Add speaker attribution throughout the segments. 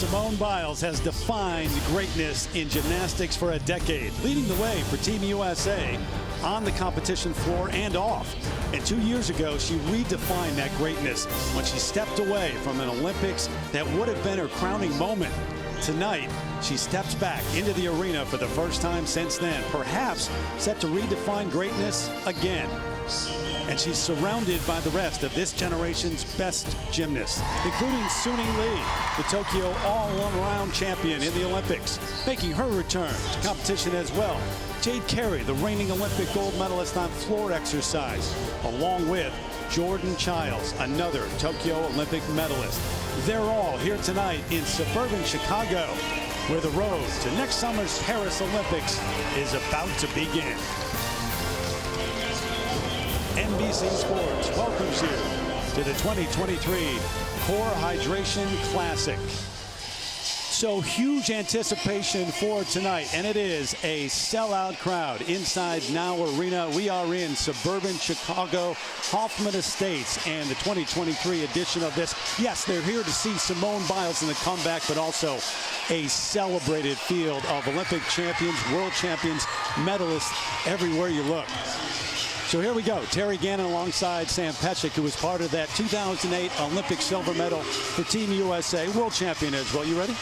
Speaker 1: Simone Biles has defined greatness in gymnastics for a decade, leading the way for Team USA on the competition floor and off. And 2 years ago, she redefined that greatness when she stepped away from an Olympics that would have been her crowning moment. Tonight, she steps back into the arena for the first time since then, perhaps set to redefine greatness again. And she's surrounded by the rest of this generation's best gymnasts, including Suni Lee, the Tokyo all-around champion in the Olympics, making her return to competition as well. Jade Carey, the reigning Olympic gold medalist on floor exercise, along with Jordan Chiles, another Tokyo Olympic medalist. They're all here tonight in suburban Chicago, where the road to next summer's Paris Olympics is about to begin. NBC Sports welcomes you to the 2023 Core Hydration Classic. So huge anticipation for tonight, and it is a sellout crowd inside Now Arena. We are in suburban Chicago, Hoffman Estates, and the 2023 edition of this. Yes, they're here to see Simone Biles in the comeback, but also a celebrated field of Olympic champions, world champions, medalists everywhere you look. So here we go. Terry Gannon alongside Sam Pechik, who was part of that 2008 Olympic silver medal for Team USA, world champion as well. You ready?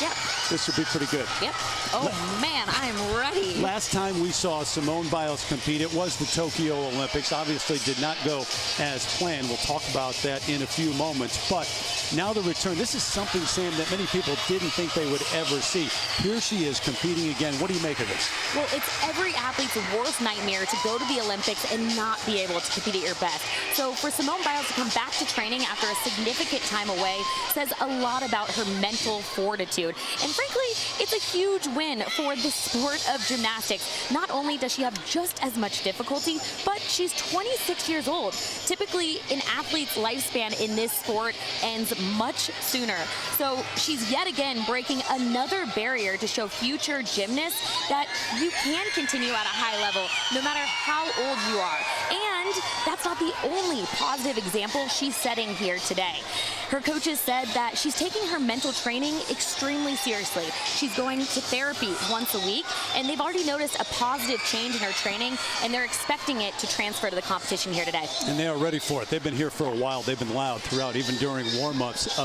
Speaker 2: Yep.
Speaker 1: This should be pretty good.
Speaker 2: Yep. Oh, man, I am ready.
Speaker 1: Last time we saw Simone Biles compete, it was the Tokyo Olympics. Obviously did not go as planned. We'll talk about that in a few moments. But now the return. This is something, Sam, that many people didn't think they would ever see. Here she is competing again. What do you make of this?
Speaker 2: Well, it's every athlete's worst nightmare to go to the Olympics and not be able to compete at your best. So for Simone Biles to come back to training after a significant time away says a lot about her mental fortitude. And frankly, it's a huge win for the sport of gymnastics. Not only does she have just as much difficulty, but she's 26 years old. Typically, an athlete's lifespan in this sport ends much sooner. So she's yet again breaking another barrier to show future gymnasts that you can continue at a high level no matter how old you are. And that's not the only positive example she's setting here today. Her coaches said that she's taking her mental training extremely seriously. She's going to therapy once a week, and they've already noticed a positive change in her training, and they're expecting it to transfer to the competition here today. And
Speaker 1: they are ready for it. They've been here for a while. They've been loud throughout, even during warm-ups.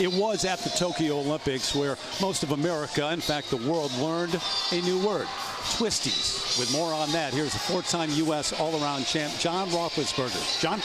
Speaker 1: It was at the Tokyo Olympics where most of America, in fact the world, learned a new word: twisties. With more on that, here's a four-time U.S. all-around champ, John Roethlisberger. John?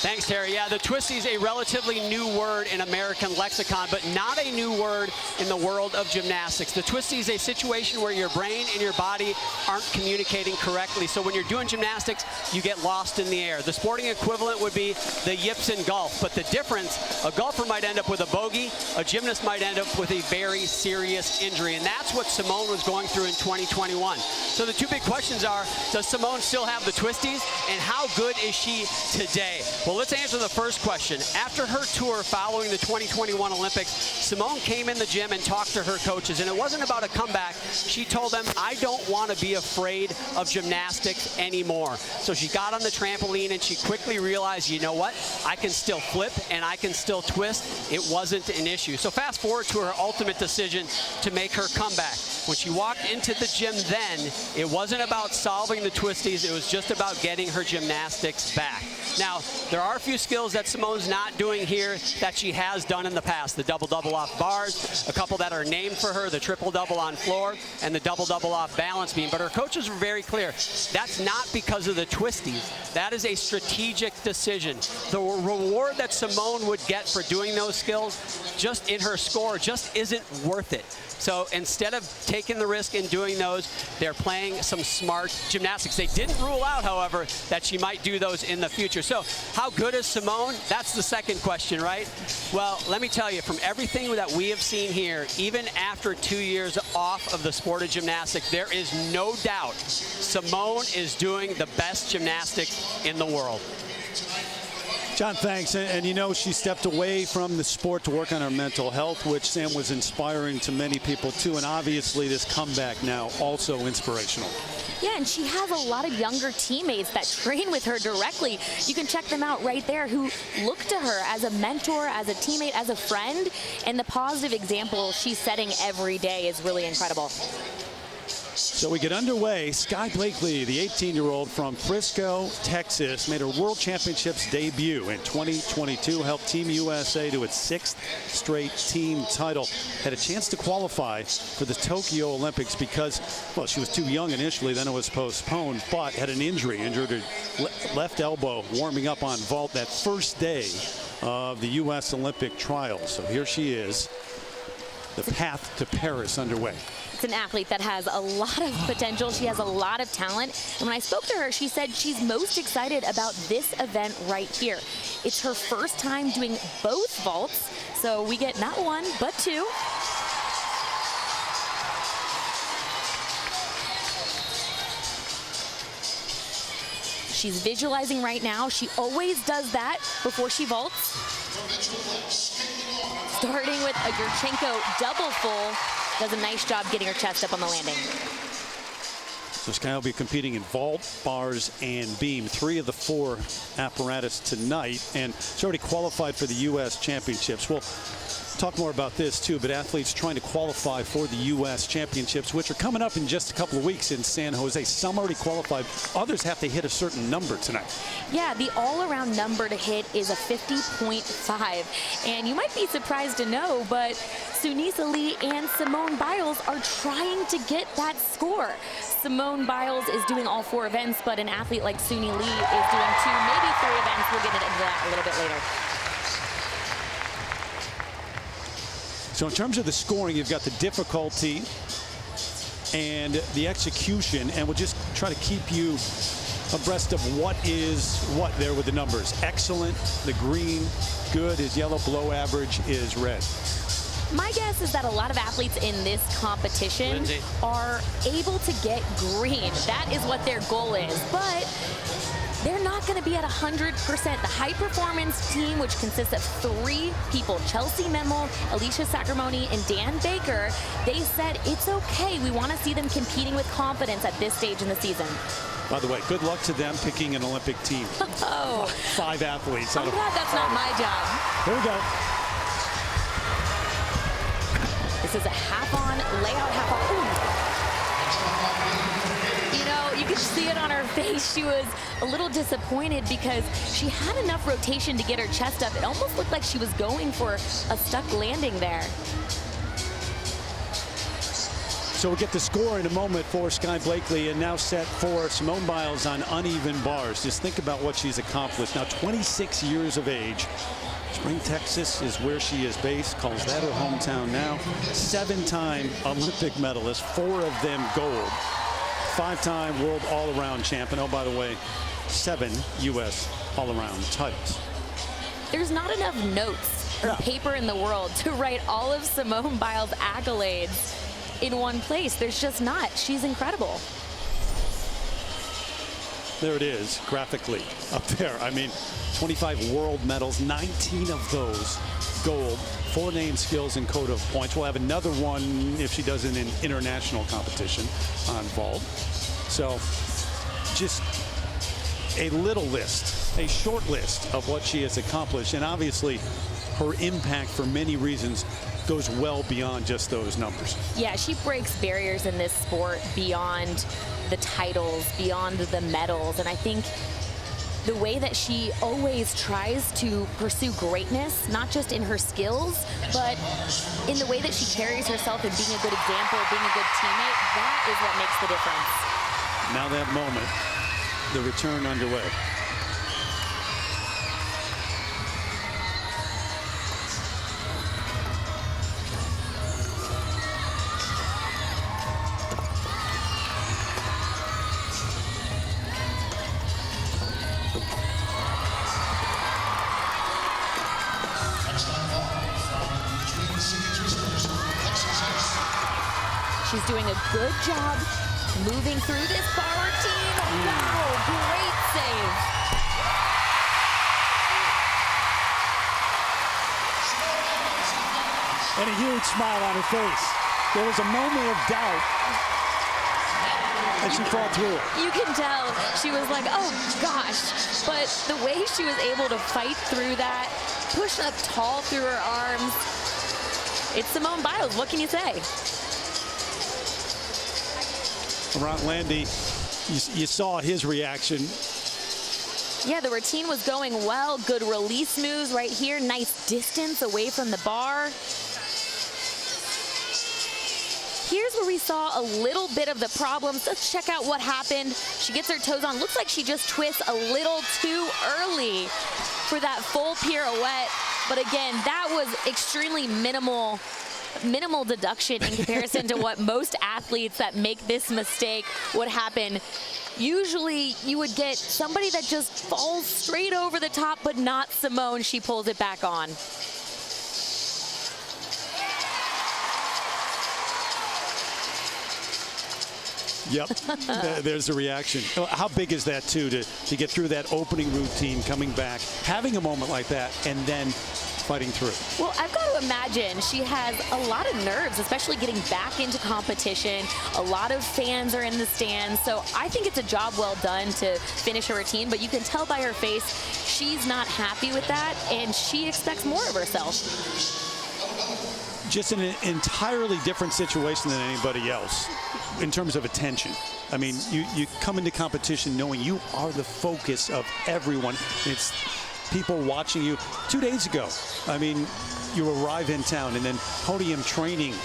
Speaker 3: Thanks, Terry. Yeah, the twisty is a relatively new word in American lexicon, but not a new word in the world of gymnastics. The twisty is a situation where your brain and your body aren't communicating correctly. So when you're doing gymnastics, you get lost in the air. The sporting equivalent would be the yips in golf, but the difference, a golfer might end up with a bogey, a gymnast might end up with a very serious injury, and that's what Simone was going through in 2021. So the two big questions are, does Simone still have the twisties, and how good is she today? Well, let's answer the first question. After her tour following the 2021 Olympics, Simone came in the gym and talked to her coaches, and it wasn't about a comeback. She told them, I don't want to be afraid of gymnastics anymore. So she got on the trampoline and she quickly realized, you know what? I can still flip and I can still twist. It wasn't an issue. So fast forward to her ultimate decision to make her comeback. When she walked into the gym then, it wasn't about solving the twisties. It was just about getting her gymnastics back. Now, there are a few skills that Simone's not doing here that she has done in the past. The double-double off bars, a couple that are named for her, the triple-double on floor, and the double-double off balance beam. But her coaches were very clear. That's not because of the twisties. That is a strategic decision. The reward that Simone would get for doing those skills just in her score just isn't worth it. So instead of taking the risk in doing those, they're playing some smart gymnastics. They didn't rule out, however, that she might do those in the future. So how good is Simone? That's the second question, right? Well, let me tell you, from everything that we have seen here, even after 2 years off of the sport of gymnastics, there is no doubt Simone is doing the best gymnastics in the world.
Speaker 1: John, thanks. And you know, she stepped away from the sport to work on her mental health, which, Sam, was inspiring to many people, too. And obviously, this comeback now also inspirational.
Speaker 2: Yeah, and she has a lot of younger teammates that train with her directly. You can check them out right there, who look to her as a mentor, as a teammate, as a friend. And the positive example she's setting every day is really incredible.
Speaker 1: So we get underway. Skye Blakely, the 18-year-old from Frisco, Texas, made her World Championships debut in 2022, helped Team USA to its 6th straight team title. Had a chance to qualify for the Tokyo Olympics because, well, she was too young initially, then it was postponed, but had an injury, injured her left elbow warming up on vault that first day of the U.S. Olympic trials. So here she is, the path to Paris underway.
Speaker 2: It's an athlete that has a lot of potential. She has a lot of talent. And when I spoke to her, she said she's most excited about this event right here. It's her first time doing both vaults. So we get not one, but two. She's visualizing right now. She always does that before she vaults. Starting with a Yurchenko double full. Does a nice job getting her chest up on the landing.
Speaker 1: So Skye will be competing in vault, bars, and beam. 3 of the 4 apparatus tonight, and she's already qualified for the U.S. Championships. We'll talk more about this too, but athletes trying to qualify for the U.S. Championships, which are coming up in just a couple of weeks in San Jose. Some already qualified. Others have to hit a certain number tonight. Yeah,
Speaker 2: the all-around number to hit is a 50.5. And you might be surprised to know, but Suni Lee and Simone Biles are trying to get that score. Simone Biles is doing all 4 events, but an athlete like Suni Lee is doing 2, maybe 3 events. We'll get into that a little bit later.
Speaker 1: So in terms of the scoring, you've got the difficulty and the execution, and we'll just try to keep you abreast of what is what there with the numbers. Excellent, the green, good is yellow, below average is red.
Speaker 2: My guess is that a lot of athletes in this competition are able to get green. That is what their goal is, but they're not going to be at 100%. The high performance team, which consists of 3 people, Chelsea Memel, Alicia Sacramone, and Dan Baker, they said it's okay. We want to see them competing with confidence at this stage in the season.
Speaker 1: By the way, good luck to them picking an Olympic team.
Speaker 2: Oh.
Speaker 1: 5 athletes.
Speaker 2: I'm glad that's not my job.
Speaker 1: Here we go.
Speaker 2: This is a half-on layout, half-on. You know, you could see it on her face. She was a little disappointed because she had enough rotation to get her chest up. It almost looked like she was going for a stuck landing there.
Speaker 1: So we'll get the score in a moment for Skye Blakely, and now set for Simone Biles on uneven bars. Just think about what she's accomplished. Now 26 years of age. Spring, Texas is where she is based, calls that her hometown now. 7-time Olympic medalist, 4 of them gold. 5-time world all-around champion. Oh, by the way, 7 U.S. all-around titles.
Speaker 2: There's not enough notes or paper in the world to write all of Simone Biles' accolades in one place. There's just not. She's incredible.
Speaker 1: There it is, graphically, up there. I mean, 25 world medals, 19 of those gold, 4 name skills and code of points. We'll have another one if she does it in international competition on vault. So just a little list, a short list of what she has accomplished. And obviously her impact for many reasons goes well beyond just those numbers.
Speaker 2: Yeah, she breaks barriers in this sport beyond the titles, beyond the medals. And I think the way that she always tries to pursue greatness, not just in her skills, but in the way that she carries herself and being a good example, being a good teammate, that is what makes the difference.
Speaker 1: Now that moment, the return underway.
Speaker 2: She's doing a good job moving through this bar routine. Wow, great save.
Speaker 1: and a huge smile on her face. There was a moment of doubt, and she fought through it.
Speaker 2: You can tell she was like, oh gosh. But the way she was able to fight through that, push up tall through her arms, it's Simone Biles. What can you say?
Speaker 1: Ron Landy, you saw his reaction.
Speaker 2: Yeah, the routine was going well. Good release moves right here. Nice distance away from the bar. Here's where we saw a little bit of the problems. Let's check out what happened. She gets her toes on. Looks like she just twists a little too early for that full pirouette. But again, that was extremely minimal deduction in comparison to what most athletes that make this mistake would happen. Usually you would get somebody that just falls straight over the top, but not Simone. She pulls it back on.
Speaker 1: Yep, there's a reaction. How big is that, too, to get through that opening routine, coming back, having a moment like that, and then fighting through?
Speaker 2: Well, I've got to imagine she has a lot of nerves, especially getting back into competition. A lot of fans are in the stands, so I think it's a job well done to finish her routine, but you can tell by her face she's not happy with that, and she expects more of herself.
Speaker 1: Just in an entirely different situation than anybody else in terms of attention. I mean, you come into competition knowing you are the focus of everyone. It's people watching you. 2 days ago, I mean, you arrive in town and then podium training,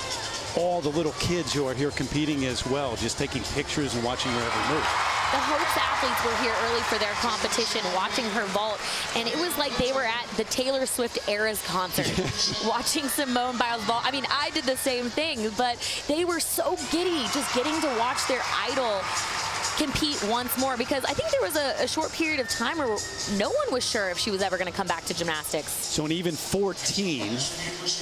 Speaker 1: all the little kids who are here competing as well, just taking pictures and watching your every move.
Speaker 2: The Hopes athletes were here early for their competition, watching her vault, and it was like they were at the Taylor Swift Eras concert, watching Simone Biles vault. I mean, I did the same thing, but they were so giddy just getting to watch their idol compete once more, because I think there was a short period of time where no one was sure if she was ever going to come back to gymnastics.
Speaker 1: So an even 14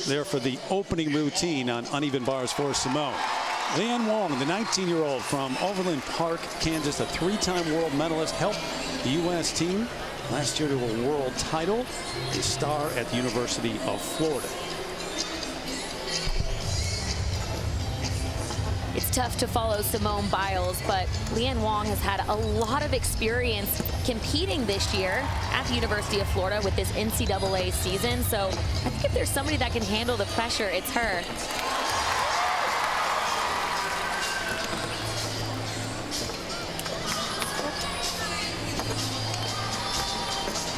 Speaker 1: there for the opening routine on uneven bars for Simone. Leanne Wong, the 19-year-old from Overland Park, Kansas, a three-time world medalist, helped the U.S. team last year to a world title, a star at the University of Florida.
Speaker 2: It's tough to follow Simone Biles, but Leanne Wong has had a lot of experience competing this year at the University of Florida with this NCAA season. So I think if there's somebody that can handle the pressure, it's her.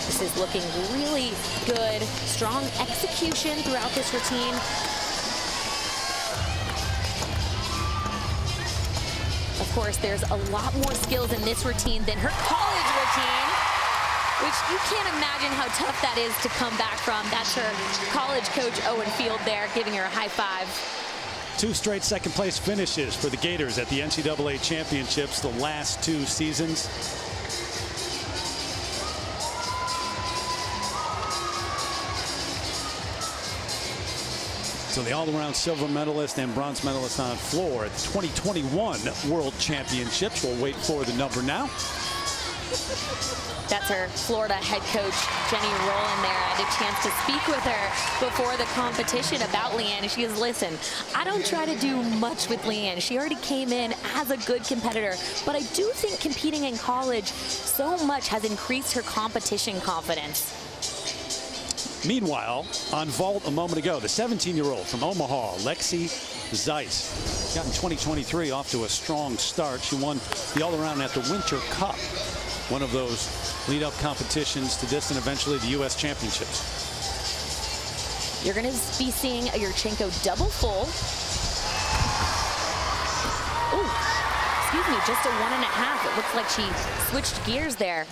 Speaker 2: This is looking really good. Strong execution throughout this routine. Of course, there's a lot more skills in this routine than her college routine, which you can't imagine how tough that is to come back from. That's her college coach, Owen Field, there, giving her a high five.
Speaker 1: 2 straight second-place finishes for the Gators at the NCAA championships the last 2 seasons. So the all-around silver medalist and bronze medalist on floor at the 2021 World Championships. We'll wait for the number now.
Speaker 2: That's her Florida head coach, Jenny Rowland there. I had a chance to speak with her before the competition about Leanne. And she goes, listen, I don't try to do much with Leanne. She already came in as a good competitor. But I do think competing in college so much has increased her competition confidence.
Speaker 1: Meanwhile, on vault a moment ago, the 17-year-old from Omaha, Lexi Zeiss, got in 2023 off to a strong start. She won the all-around at the Winter Cup, one of those lead-up competitions to this and eventually the U.S. Championships.
Speaker 2: You're going to be seeing a Yurchenko double full. Ooh, excuse me, just a 1.5. It looks like she switched gears there.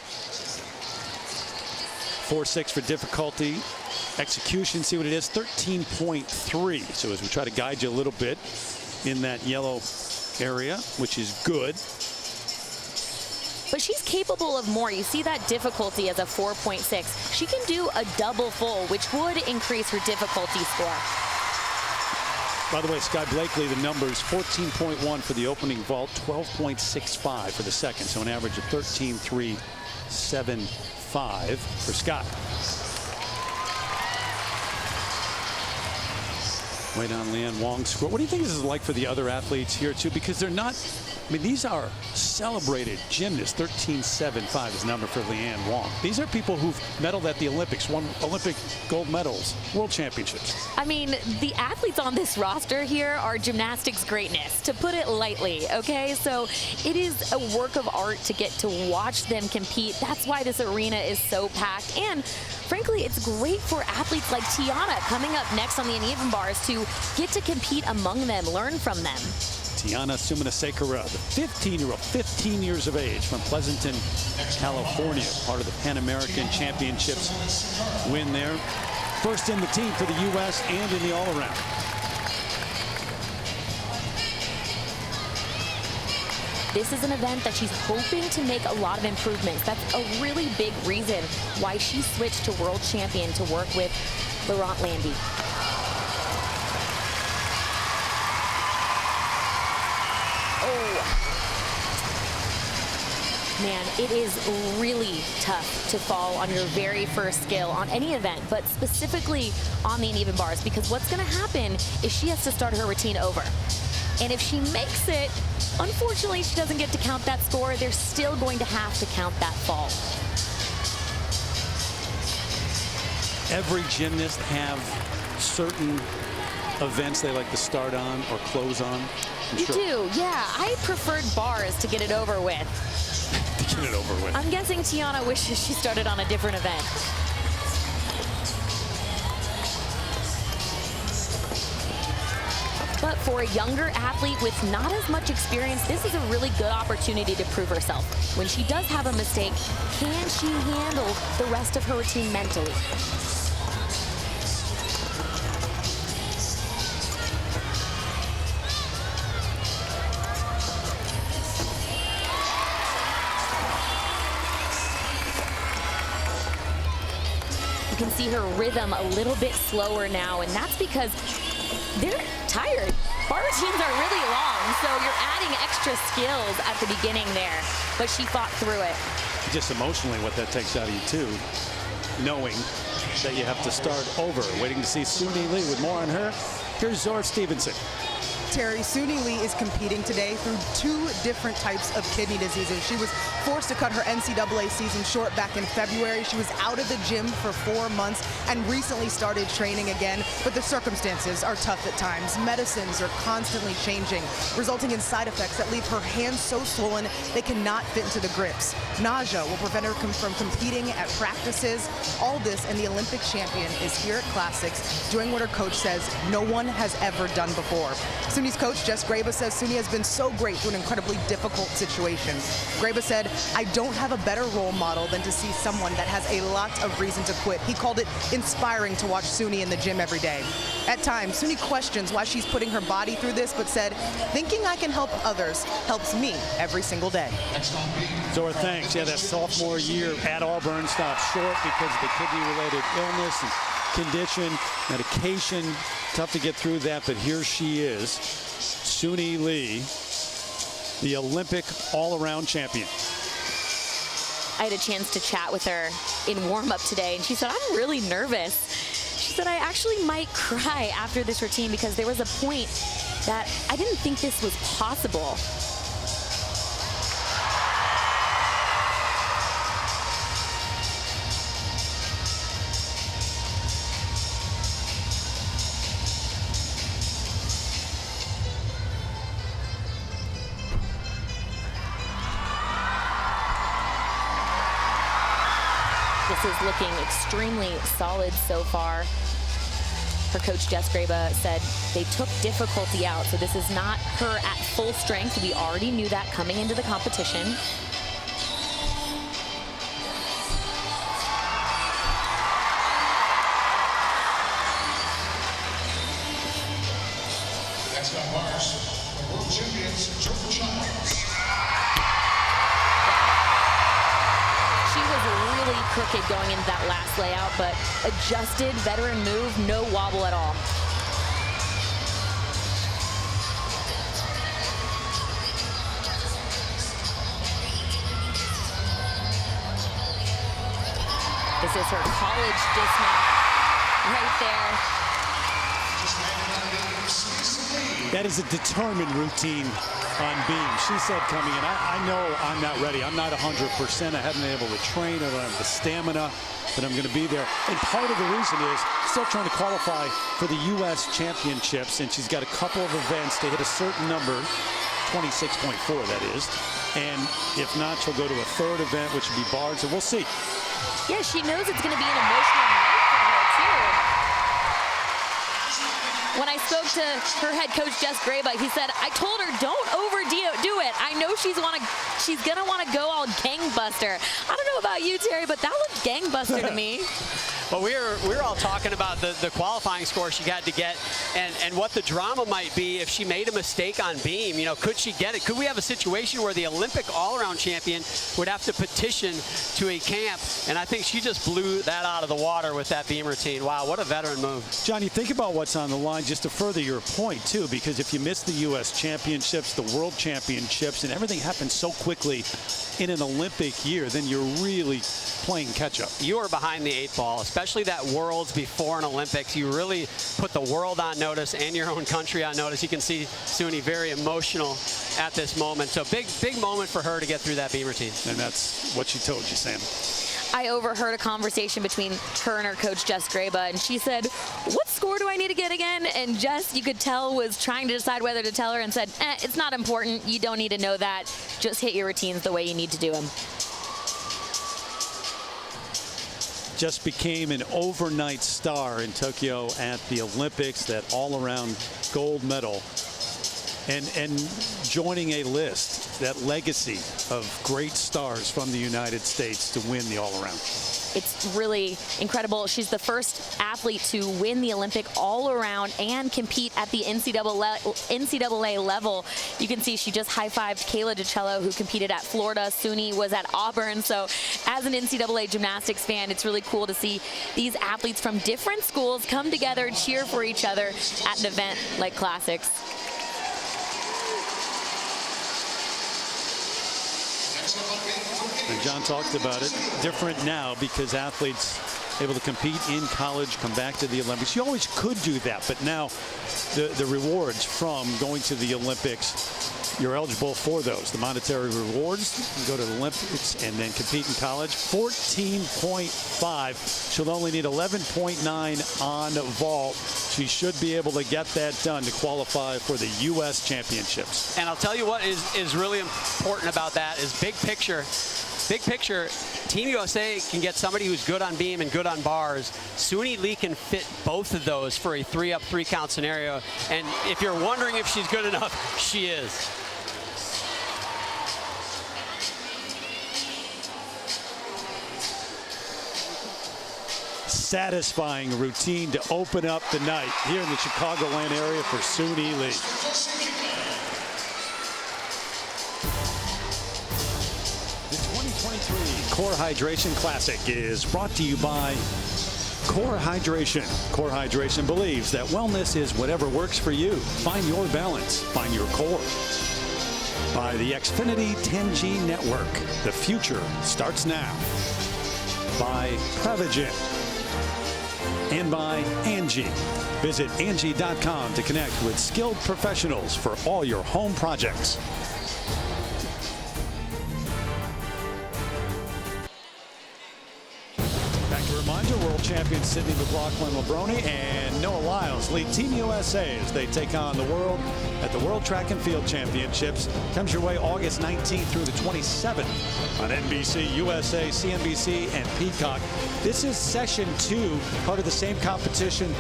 Speaker 1: 4.6 for difficulty. Execution, see what it is, 13.3. So as we try to guide you a little bit in that yellow area, which is good.
Speaker 2: But she's capable of more. You see that difficulty as a 4.6. She can do a double full, which would increase her difficulty score.
Speaker 1: By the way, Skye Blakely, the numbers, 14.1 for the opening vault, 12.65 for the second. So an average of 13.375 for Skye. Wait on Leanne Wong's score. What do you think this is like for the other athletes here, too? Because they're not, I mean, these are celebrated gymnasts. 13.75 is the number for Leanne Wong. These are people who've medaled at the Olympics, won Olympic gold medals, world championships.
Speaker 2: I mean, the athletes on this roster here are gymnastics greatness, to put it lightly, okay? So it is a work of art to get to watch them compete. That's why this arena is so packed. And frankly, it's great for athletes like Tiana coming up next on the uneven bars to get to compete among them, learn from them.
Speaker 1: Tiana Suminasekara, the 15-year-old, 15 years of age from Pleasanton, California, part of the Pan American Championships win there. First in the team for the U.S. and in the all-around.
Speaker 2: This is an event that she's hoping to make a lot of improvements. That's a really big reason why she switched to world champion to work with Laurent Landy. Man, it is really tough to fall on your very first skill on any event, but specifically on the uneven bars, because what's going to happen is she has to start her routine over. And if she makes it, unfortunately, she doesn't get to count that score. They're still going to have to count that fall.
Speaker 1: Every gymnast have certain events they like to start on or close on.
Speaker 2: You do, yeah. I preferred bars to get it over with.
Speaker 1: To get it over with.
Speaker 2: I'm guessing Tiana wishes she started on a different event. But for a younger athlete with not as much experience, this is a really good opportunity to prove herself. When she does have a mistake, can she handle the rest of her routine mentally? You can see her rhythm a little bit slower now, and that's because they're tired. Bar routines are really long, so you're adding extra skills at the beginning there, but she fought through it.
Speaker 1: Just emotionally what that takes out of you too, knowing that you have to start over. Waiting to see Suni Lee with more on her. Here's Zora Stevenson.
Speaker 4: Terry, Suni Lee is competing today through 2 different types of kidney diseases. She was forced to cut her NCAA season short back in February. She was out of the gym for 4 months and recently started training again, but the circumstances are tough at times. Medicines are constantly changing, resulting in side effects that leave her hands so swollen they cannot fit into the grips. Nausea will prevent her from competing at practices. All this, and the Olympic champion is here at Classics doing what her coach says no one has ever done before. Suni's coach, Jess Graba, says Suni has been so great through an incredibly difficult situation. Graba said, "I don't have a better role model than to see someone that has a lot of reason to quit." He called it inspiring to watch Suni in the gym every day. At times, Suni questions why she's putting her body through this, but said, "Thinking I can help others helps me every single day."
Speaker 1: Zora, thanks. Yeah, that sophomore year at Auburn stopped short because of the kidney-related illness and condition, medication. Tough to get through that, but here she is, Suni Lee, the Olympic all-around champion.
Speaker 2: I had a chance to chat with her in warm-up today, and she said, "I'm really nervous." She said, "I actually might cry after this routine because there was a point that I didn't think this was possible." This is looking extremely solid so far. Her coach, Jess Graba, said they took difficulty out, so this is not her at full strength. We already knew that coming into the competition.
Speaker 5: Next on bars, the world champions, Chiles.
Speaker 2: She was really crooked going into that last layout, but adjusted, veteran move, no wobble at all. This is her college dismount right there.
Speaker 1: That is a determined routine on beam. She said coming in, I know I'm not ready. I'm not 100%. I haven't been able to train. I don't have the stamina, but I'm going to be there. And part of the reason is still trying to qualify for the U.S. championships, and she's got a couple of events to hit a certain number, 26.4 that is. And if not, she'll go to a third event, which would be bars, and we'll see.
Speaker 2: Yeah, she knows it's going to be an emotional night for her, too. When I spoke to her head coach, Jess Graba, he said, I told her, don't overdo it. I know she's going to want to go all gangbuster. I don't know about you, Terry, but that looked gangbuster to me.
Speaker 3: Well, we were all talking about the qualifying score she had to get and what the drama might be if she made a mistake on beam. You know, could she get it? Could we have a situation where the Olympic all-around champion would have to petition to a camp? And I think she just blew that out of the water with that beam routine. Wow, what a veteran move.
Speaker 1: John, you think about what's on the line just to further your point, too, because if you miss the U.S. championships, the world championships, and everything happens so quickly in an Olympic year, then you're really playing catch-up.
Speaker 3: You are behind the 8 ball, especially that Worlds before an Olympics. You really put the world on notice and your own country on notice. You can see Suni very emotional at this moment. So big moment for her to get through that beam routine.
Speaker 1: And that's what she told you, Sam.
Speaker 2: I overheard a conversation between her and her coach, Jess Graba, and she said, what score do I need to get again? And Jess, you could tell, was trying to decide whether to tell her and said, it's not important. You don't need to know that. Just hit your routines the way you need to do them.
Speaker 1: Just became an overnight star in Tokyo at the Olympics, that all-around gold medal, and joining a list, that legacy of great stars from the United States to win the all-around.
Speaker 2: It's really incredible. She's the first athlete to win the Olympic all-around and compete at the NCAA level. You can see she just high-fived Kayla Dicello, who competed at Florida. Suni was at Auburn. So as an NCAA gymnastics fan, it's really cool to see these athletes from different schools come together, cheer for each other at an event like Classics.
Speaker 1: And John talked about it, different now because athletes able to compete in college, come back to the Olympics. You always could do that, but now the rewards from going to the Olympics, you're eligible for those. The monetary rewards, you go to the Olympics and then compete in college. 14.5. She'll only need 11.9 on vault. She should be able to get that done to qualify for the U.S. championships.
Speaker 3: And I'll tell you what is really important about that is big picture. Big picture, Team USA can get somebody who's good on beam and good on bars. Suni Lee can fit both of those for a 3-up, 3-count scenario. And if you're wondering if she's good enough, she is.
Speaker 1: Satisfying routine to open up the night here in the Chicagoland area for Suni Lee. Core Hydration Classic is brought to you by Core Hydration. Core Hydration believes that wellness is whatever works for you. Find your balance. Find your core. By the Xfinity 10G Network. The future starts now. By Prevagen. And by Angie. Visit Angie.com to connect with skilled professionals for all your home projects. Reminder, world champion Sydney McLaughlin-Lebroni and Noah Lyles lead Team USA as they take on the world at the World Track and Field Championships. Comes your way August 19th through the 27th on NBC, USA, CNBC, and Peacock. This is session 2, part of the same competition.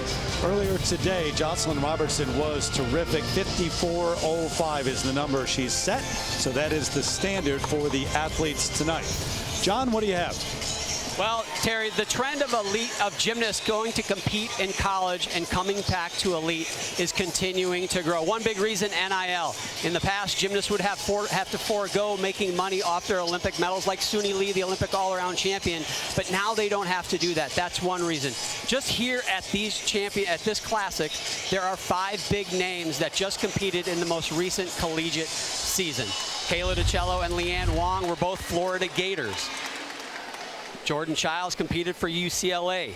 Speaker 1: Earlier today, Jocelyn Robertson was terrific. 54.05 is the number she's set, so that is the standard for the athletes tonight. John, what do you have?
Speaker 3: Well, Terry, the trend of gymnasts going to compete in college and coming back to elite is continuing to grow. One big reason, NIL. In the past, gymnasts would have to forego making money off their Olympic medals, like Suni Lee, the Olympic all-around champion. But now they don't have to do that. That's one reason. Just here at this Classic, there are 5 big names that just competed in the most recent collegiate season. Kayla Dicello and Leanne Wong were both Florida Gators. Jordan Chiles competed for UCLA.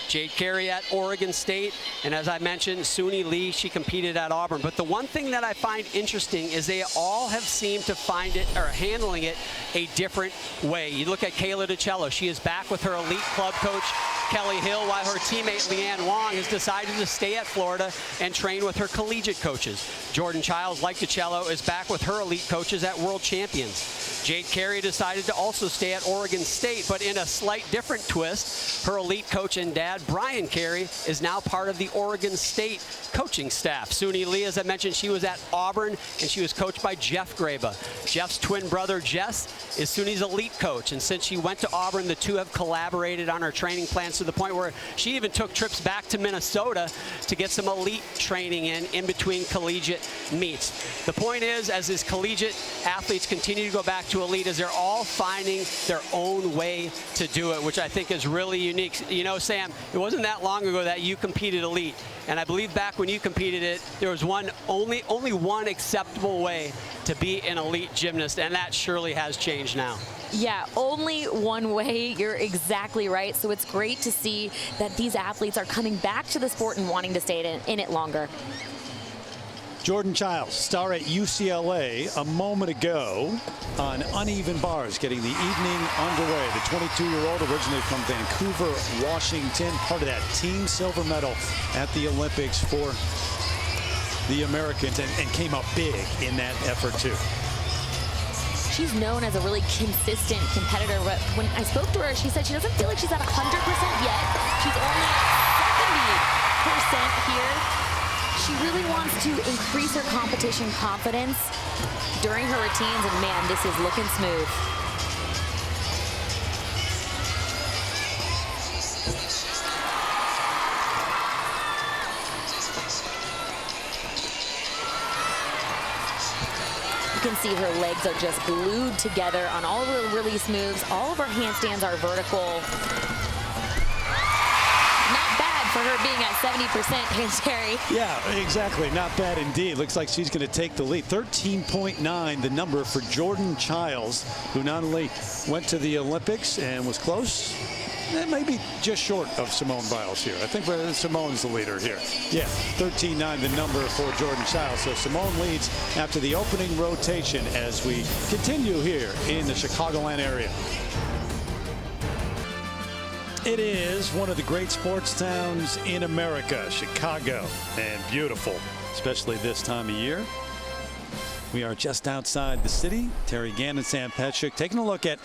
Speaker 3: Jade Carey at Oregon State. And as I mentioned, Suni Lee, she competed at Auburn. But the one thing that I find interesting is they all have seemed to find it, or handling it, a different way. You look at Kayla Dicello. She is back with her elite club coach, Kelly Hill, while her teammate Leanne Wong has decided to stay at Florida and train with her collegiate coaches. Jordan Chiles, like Dicello, is back with her elite coaches at World Champions. Jade Carey decided to also stay at Oregon State, but in a slight different twist, her elite coach and dad, Brian Carey, is now part of the Oregon State coaching staff. Suni Lee, as I mentioned, she was at Auburn, and she was coached by Jeff Graba. Jeff's twin brother, Jess, is Suni's elite coach, and since she went to Auburn, the two have collaborated on her training plans to the point where she even took trips back to Minnesota to get some elite training in between collegiate meets. The point is, as his collegiate athletes continue to go back to elite, is they're all finding their own way to do it, which I think is really unique. You know, Sam, it wasn't that long ago that you competed elite, and I believe back when you competed it, there was only one acceptable way to be an elite gymnast, and that surely has changed now.
Speaker 2: Yeah, only one way. You're exactly right. So it's great to see that these athletes are coming back to the sport and wanting to stay in it longer.
Speaker 1: Jordan Chiles, star at UCLA a moment ago on uneven bars, getting the evening underway. The 22-year-old, originally from Vancouver, Washington, part of that team silver medal at the Olympics for the Americans, and came up big in that effort too.
Speaker 2: She's known as a really consistent competitor, but when I spoke to her, she said she doesn't feel like she's at 100% yet. She's only at 70% here. She really wants to increase her competition confidence during her routines, and man, this is looking smooth. You can see her legs are just glued together on all of her release moves. All of her handstands are vertical. For her being at 70%, Terry.
Speaker 1: Yeah, exactly. Not bad indeed. Looks like she's going to take the lead. 13.9, the number for Jordan Chiles, who not only went to the Olympics and was close, maybe just short of Simone Biles here. I think Simone's the leader here. Yeah, 13.9, the number for Jordan Chiles. So Simone leads after the opening rotation as we continue here in the Chicagoland area. It is one of the great sports towns in America, Chicago, and beautiful, especially this time of year. We are just outside the city. Terry Gannon, Sam Petchik, taking a look at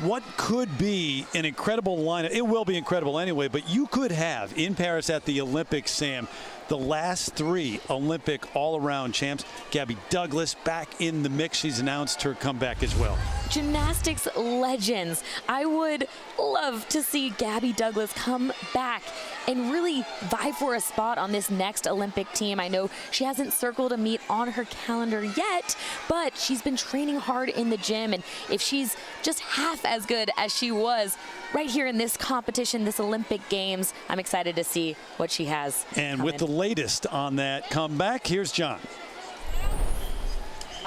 Speaker 1: what could be an incredible lineup. It will be incredible anyway, but you could have in Paris at the Olympics, Sam, the last three Olympic all-around champs. Gabby Douglas back in the mix. She's announced her comeback as well.
Speaker 2: Gymnastics legends. I would love to see Gabby Douglas come back and really vie for a spot on this next Olympic team. I know she hasn't circled a meet on her calendar yet, but she's been training hard in the gym, and if she's just half as good as she was right here in this competition, this Olympic Games, I'm excited to see what she has.
Speaker 1: And with the latest on that comeback, here's John.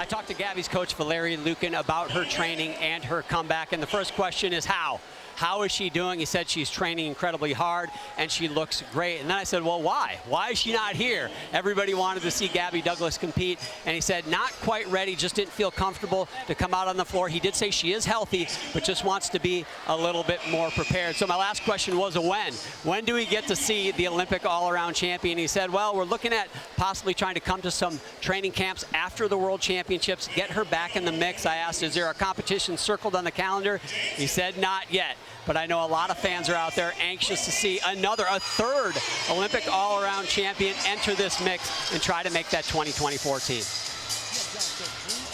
Speaker 3: I talked to Gabby's coach, Valerie Lukin, about her training and her comeback. And the first question is how? How is she doing? He said she's training incredibly hard and she looks great. And then I said, well, why? Why is she not here? Everybody wanted to see Gabby Douglas compete. And he said, not quite ready, just didn't feel comfortable to come out on the floor. He did say she is healthy, but just wants to be a little bit more prepared. So my last question was a when. When do we get to see the Olympic all-around champion? He said, well, we're looking at possibly trying to come to some training camps after the World Championships, get her back in the mix. I asked, is there a competition circled on the calendar? He said, not yet. But I know a lot of fans are out there anxious to see a third Olympic all-around champion enter this mix and try to make that 2024 team.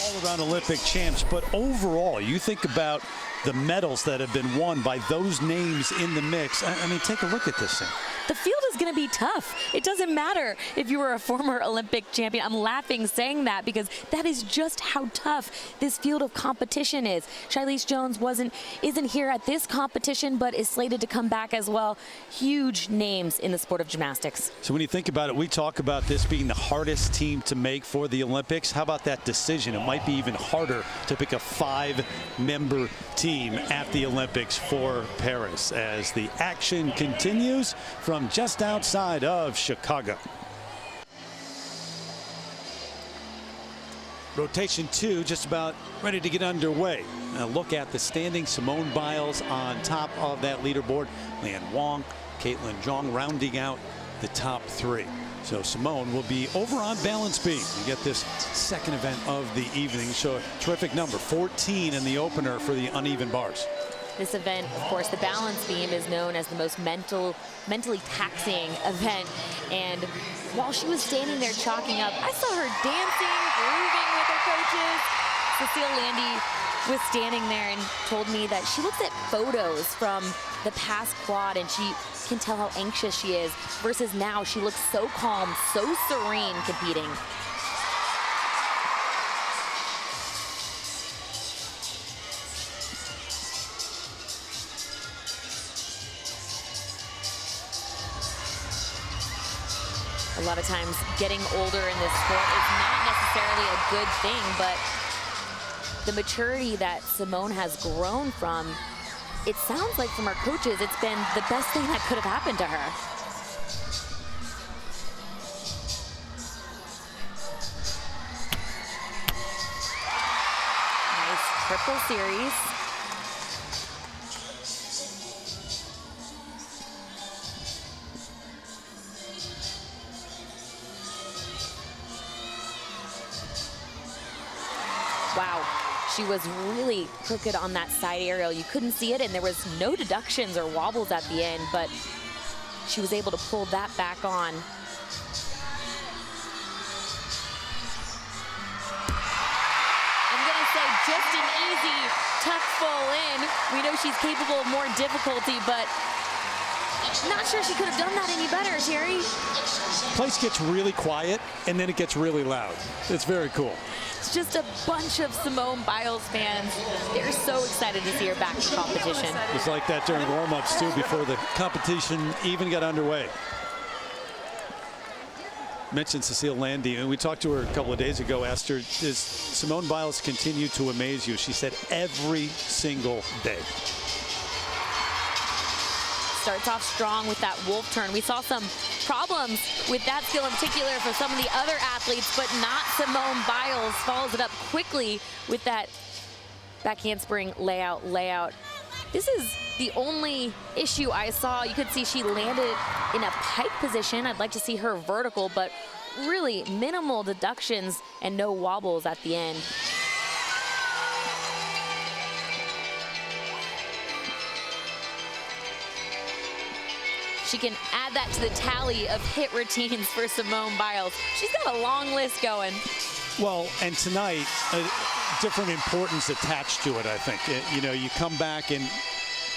Speaker 1: All-around Olympic champs, but overall, you think about the medals that have been won by those names in the mix. I mean, take a look at this thing.
Speaker 2: The field is is going to be tough. It doesn't matter if you were a former Olympic champion. I'm laughing saying that because that is just how tough this field of competition is. Chiles Jones isn't here at this competition, but is slated to come back as well. Huge names in the sport of gymnastics.
Speaker 1: So when you think about it, we talk about this being the hardest team to make for the Olympics. How about that decision? It might be even harder to pick a 5-member team at the Olympics for Paris as the action continues from just outside of Chicago. Rotation 2 just about ready to get underway. A look at the standings. Simone Biles on top of that leaderboard. Leanne Wong, Caitlin Zhang rounding out the top 3. So Simone will be over on balance beam. You get this second event of the evening. So a terrific number, 14 in the opener for the uneven bars.
Speaker 2: This event, of course, the balance beam is known as the most mentally taxing event. And while she was standing there chalking up, I saw her dancing, grooving with her coaches. Cecile Landy was standing there and told me that she looks at photos from the past quad and she can tell how anxious she is versus now she looks so calm, so serene competing. A lot of times getting older in this sport is not necessarily a good thing, but the maturity that Simone has grown from, it sounds like from her coaches, it's been the best thing that could have happened to her. Nice triple series. Wow, she was really crooked on that side aerial. You couldn't see it, and there was no deductions or wobbles at the end, but she was able to pull that back on. I'm gonna say just an easy tuck full in. We know she's capable of more difficulty, but not sure she could have done that any better, Terry.
Speaker 1: Place gets really quiet, and then it gets really loud. It's very cool.
Speaker 2: It's just a bunch of Simone Biles fans. They're so excited to see her back in competition.
Speaker 1: It's like that during warm-ups, too, before the competition even got underway. Mentioned Cecile Landy, and we talked to her a couple of days ago, asked her, does Simone Biles continue to amaze you? She said every single day.
Speaker 2: Starts off strong with that wolf turn. We saw some problems with that skill in particular for some of the other athletes, but not Simone Biles. Follows it up quickly with that back handspring layout. This is the only issue I saw. You could see she landed in a pike position. I'd like to see her vertical, but really minimal deductions and no wobbles at the end. She can add that to the tally of hit routines for Simone Biles. She's got a long list going.
Speaker 1: Well, and tonight, a different importance attached to it, I think. You know, you come back and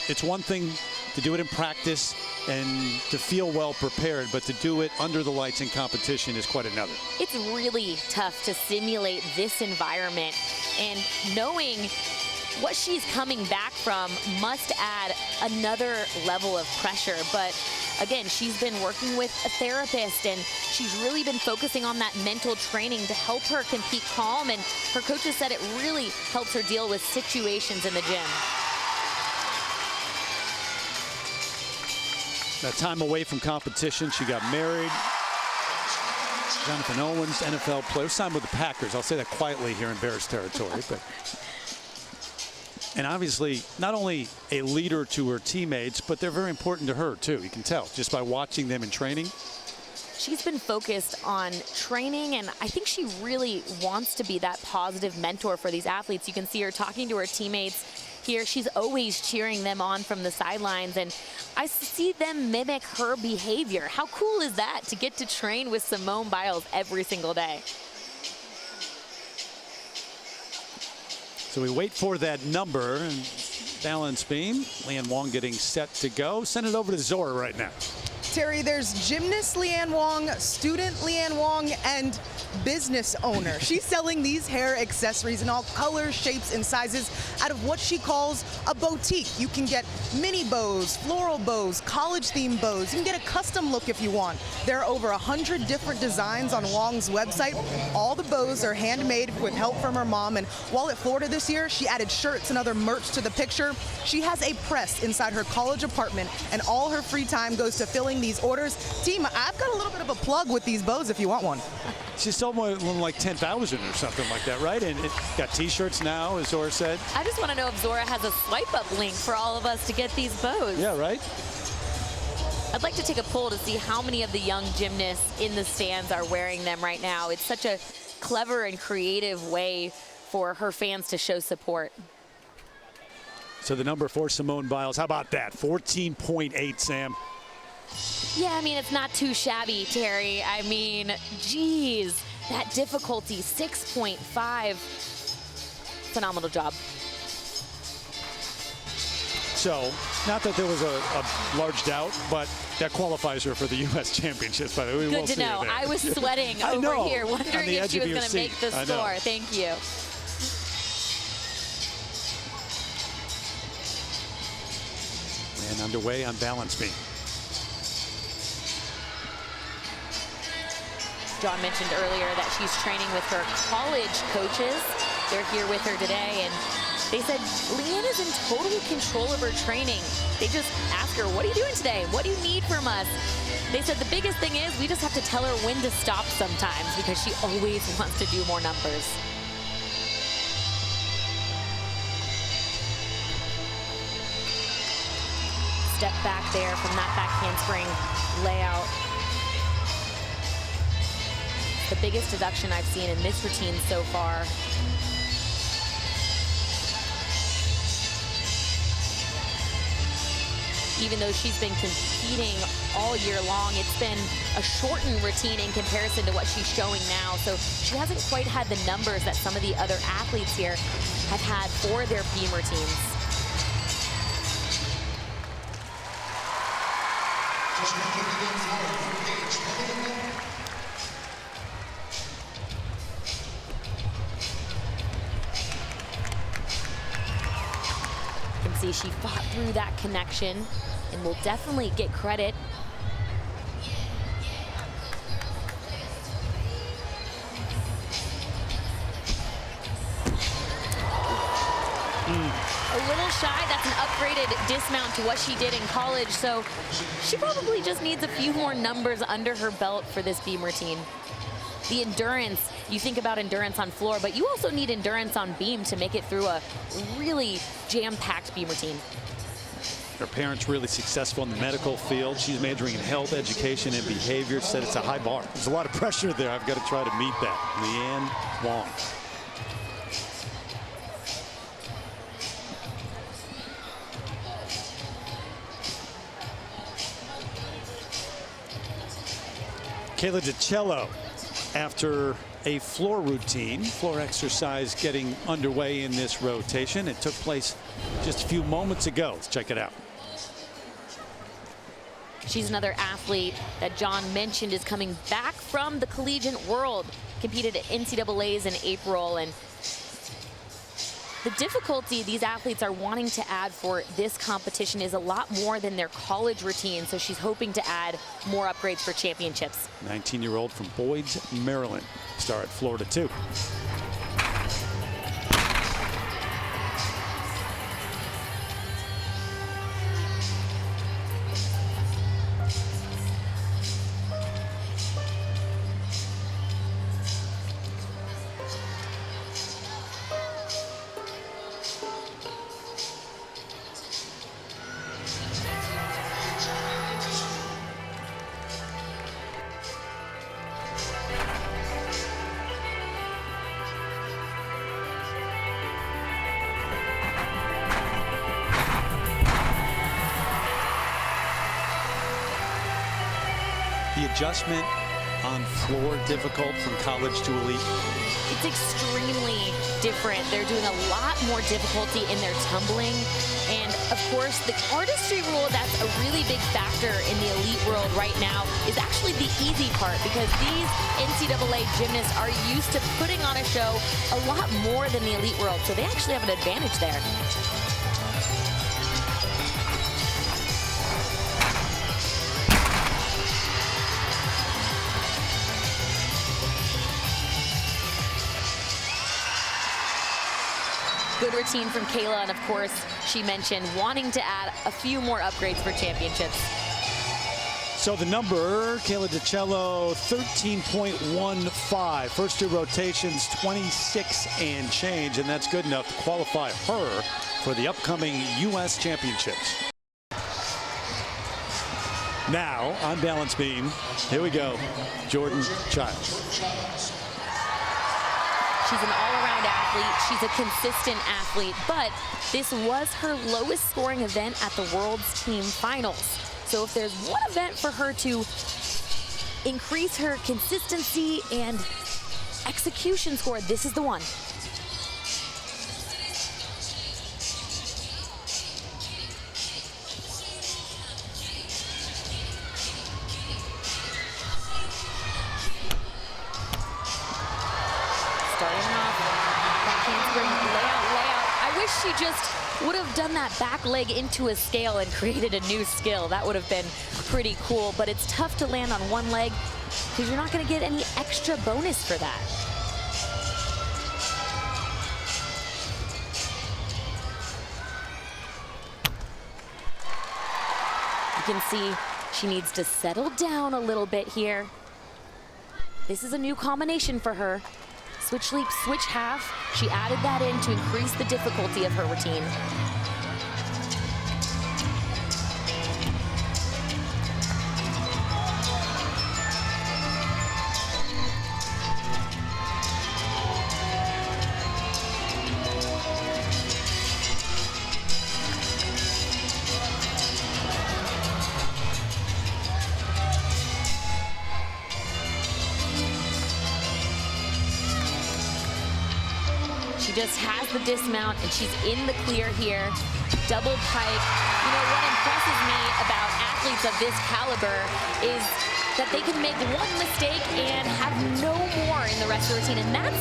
Speaker 1: it's one thing to do it in practice and to feel well prepared, but to do it under the lights in competition is quite another.
Speaker 2: It's really tough to simulate this environment, and knowing what she's coming back from must add another level of pressure. But again, she's been working with a therapist, and she's really been focusing on that mental training to help her compete calm, and her coaches said it really helps her deal with situations in the gym.
Speaker 1: That time away from competition, she got married. Jonathan Owens, NFL player, signed with the Packers. I'll say that quietly here in Bears territory, but. And obviously, not only a leader to her teammates, but they're very important to her, too. You can tell just by watching them in training.
Speaker 2: She's been focused on training, and I think she really wants to be that positive mentor for these athletes. You can see her talking to her teammates here. She's always cheering them on from the sidelines, and I see them mimic her behavior. How cool is that to get to train with Simone Biles every single day?
Speaker 1: So we wait for that number and balance beam. Leanne Wong getting set to go. Send it over to Zora right now.
Speaker 4: Terry, there's gymnast Leanne Wong, student Leanne Wong, and business owner. She's selling these hair accessories in all colors, shapes, and sizes out of what she calls a boutique. You can get mini bows, floral bows, college-themed bows. You can get a custom look if you want. There are over 100 different designs on Wong's website. All the bows are handmade with help from her mom, and while at Florida this year, she added shirts and other merch to the picture. She has a press inside her college apartment, and all her free time goes to filling these orders. Team, I've got a little bit of a plug with these bows if you want one.
Speaker 1: She sold one like 10,000 or something like that, right? And it got T-shirts now, as Zora said.
Speaker 2: I just want to know if Zora has a swipe-up link for all of us to get these bows.
Speaker 1: Yeah, right?
Speaker 2: I'd like to take a poll to see how many of the young gymnasts in the stands are wearing them right now. It's such a clever and creative way for her fans to show support.
Speaker 1: So the number for Simone Biles, how about that? 14.8, Sam.
Speaker 2: Yeah, I mean, it's not too shabby, Terry. I mean, geez, that difficulty, 6.5. Phenomenal job.
Speaker 1: So, not that there was a large doubt, but that qualifies her for the U.S. Championships, by the way.
Speaker 2: Good to know. I was sweating over here, wondering if she was going to make the score. Thank you.
Speaker 1: And underway on balance beam.
Speaker 2: John mentioned earlier that she's training with her college coaches. They're here with her today, and they said Leanne is in total control of her training. They just ask her, what are you doing today? What do you need from us? They said the biggest thing is we just have to tell her when to stop sometimes because she always wants to do more numbers. Step back there from that back handspring layout. The biggest deduction I've seen in this routine so far. Even though she's been competing all year long, it's been a shortened routine in comparison to what she's showing now. So she hasn't quite had the numbers that some of the other athletes here have had for their beam routines. You can see she fought through that connection and will definitely get credit. A little shy. That's an upgraded dismount to what she did in college, so she probably just needs a few more numbers under her belt for this beam routine. The endurance, you think about endurance on floor, but you also need endurance on beam to make it through a really jam-packed beam routine.
Speaker 1: Her parents really successful in the medical field. She's majoring in health, education, and behavior. Said it's a high bar. There's a lot of pressure there. I've got to try to meet that. Leanne Wong. Kayla Dicello, after a floor routine, floor exercise getting underway in this rotation. It took place just a few moments ago. Let's check it out.
Speaker 2: She's another athlete that John mentioned is coming back from the collegiate world. Competed at NCAAs in April, and the difficulty these athletes are wanting to add for this competition is a lot more than their college routine, so she's hoping to add more upgrades for championships.
Speaker 1: 19-year-old from Boyd's, Maryland, star at Florida too. The adjustment on floor difficult from college to elite?
Speaker 2: It's extremely different. They're doing a lot more difficulty in their tumbling. And of course, the artistry rule that's a really big factor in the elite world right now is actually the easy part, because these NCAA gymnasts are used to putting on a show a lot more than the elite world. So they actually have an advantage there. Good routine from Kayla, and of course, she mentioned wanting to add a few more upgrades for championships.
Speaker 1: So the number, Kayla Dicello, 13.15. First two rotations, 26 and change, and that's good enough to qualify her for the upcoming U.S. Championships. Now, on balance beam, here we go, Jordan Chiles.
Speaker 2: She's an all-around athlete. She's a consistent athlete, but this was her lowest scoring event at the World's Team Finals. So if there's one event for her to increase her consistency and execution score, this is the one. She just would have done that back leg into a scale and created a new skill. That would have been pretty cool, but it's tough to land on one leg because you're not going to get any extra bonus for that. You can see she needs to settle down a little bit here. This is a new combination for her. Switch leap, switch half. She added that in to increase the difficulty of her routine. Just has the dismount, and she's in the clear here. Double pike. You know, what impresses me about athletes of this caliber is that they can make one mistake and have no more in the rest of the routine, and that's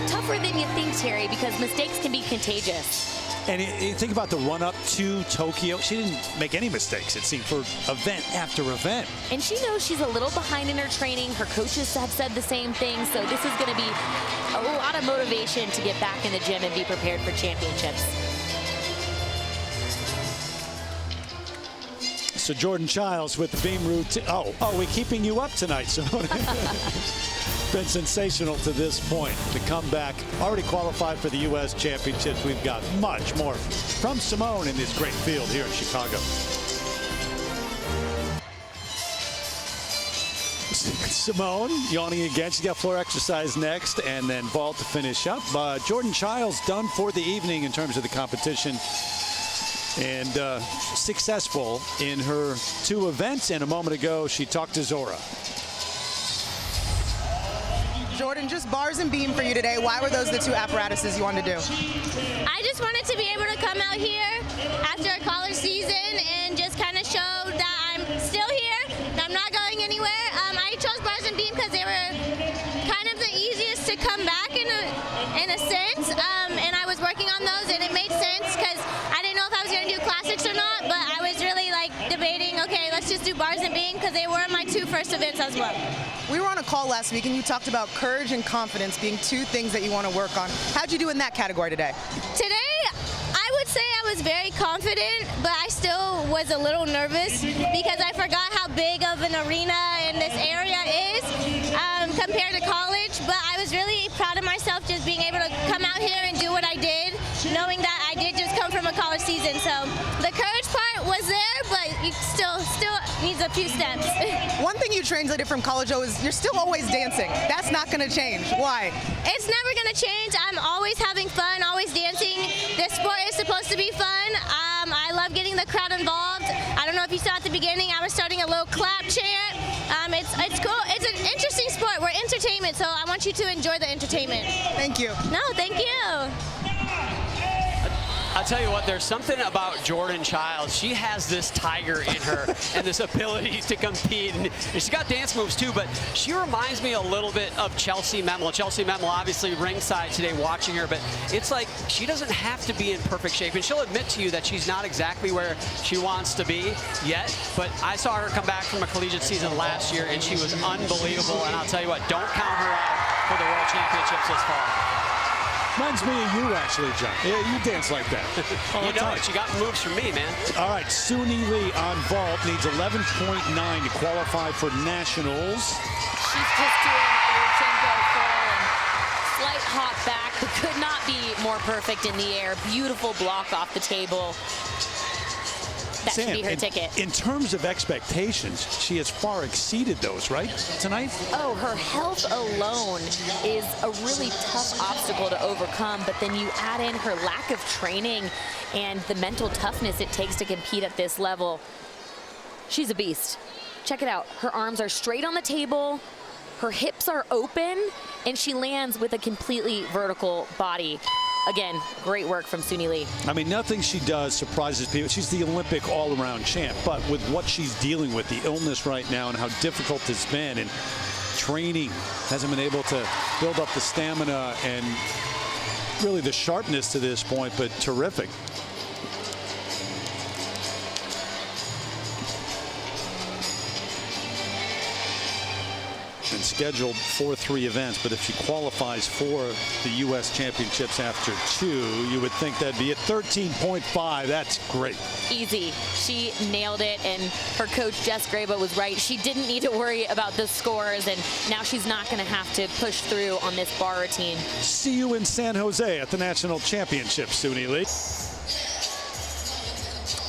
Speaker 2: tougher than you think, Terry, because mistakes can be contagious.
Speaker 1: And you think about the run-up to Tokyo. She didn't make any mistakes, it seemed, for event after event.
Speaker 2: And she knows she's a little behind in her training. Her coaches have said the same thing, so this is going to be a lot of motivation to get back in the gym and be prepared for championships.
Speaker 1: So Jordan Chiles with the beam routine. Oh, we're keeping you up tonight, Simone. Been sensational to this point. The comeback, already qualified for the U.S. Championships. We've got much more from Simone in this great field here in Chicago. Simone yawning again. She's got floor exercise next, and then vault to finish up. Jordan Chiles done for the evening in terms of the competition, and successful in her two events. And a moment ago, she talked to Zora.
Speaker 4: Jordan, just bars and beam for you today. Why were those the two apparatuses you wanted to do?
Speaker 6: I just wanted to be able to come out here after a college season and just kind of show that I'm still here, that I'm not going anywhere. I chose bars and beam because they were kind of the easiest to come back in a sense, and I was working on those, and it made sense because I didn't know if I was going to do classics or not, but I was really like debating, okay, let's just do bars and beam because they were my two first events as well.
Speaker 4: We were on a call last week, and you talked about courage and confidence being two things that you want to work on. How'd you do in that category today?
Speaker 6: Today, I would say I was very confident, but I still was a little nervous because I forgot how big of an arena and this area is compared to college. But I was really proud of myself just being able to come out here and do what I did, knowing that I did just come from a college season. So the courage part was there, but it still needs a few steps.
Speaker 4: One thing you translated from college, though, is you're still always dancing. That's not going to change. Why?
Speaker 6: It's never going to change. I'm always having fun, always dancing. This sport is supposed to be fun. I love getting the crowd involved. I don't know if you saw at the beginning, I was starting a little clap chant. It's cool. It's an interesting entertainment, so I want you to enjoy the entertainment.
Speaker 4: Thank you.
Speaker 6: No, thank you.
Speaker 3: I'll tell you what, there's something about Jordan Chiles. She has this tiger in her and this ability to compete. And she's got dance moves too, but she reminds me a little bit of Chelsea Memel. Chelsea Memel obviously ringside today watching her, but it's like she doesn't have to be in perfect shape. And she'll admit to you that she's not exactly where she wants to be yet, but I saw her come back from a collegiate season last year and she was unbelievable. And I'll tell you what, don't count her out for the World Championships this fall.
Speaker 1: Reminds me of you, actually, John. Yeah, you dance like that.
Speaker 3: You know it. You got moves from me, man.
Speaker 1: All right, Suni Lee on vault needs 11.9 to qualify for nationals.
Speaker 2: She's just doing a Yurchenko full and slight hop back, but could not be more perfect in the air. Beautiful block off the table. That should be her ticket.
Speaker 1: In terms of expectations, she has far exceeded those, right, tonight?
Speaker 2: Oh, her health alone is a really tough obstacle to overcome, but then you add in her lack of training and the mental toughness it takes to compete at this level. She's a beast. Check it out. Her arms are straight on the table, her hips are open, and she lands with a completely vertical body. Again, great work from Suni Lee.
Speaker 1: I mean, nothing she does surprises people. She's the Olympic all-around champ, but with what she's dealing with, the illness right now and how difficult it's been, and training, hasn't been able to build up the stamina and really the sharpness to this point, but terrific. And scheduled for 3 events, but if she qualifies for the U.S. Championships after 2, you would think that'd be at 13.5. That's great.
Speaker 2: Easy. She nailed it, and her coach Jess Graba was right. She didn't need to worry about the scores, and now she's not going to have to push through on this bar routine.
Speaker 1: See you in San Jose at the National Championships, Suni Lee.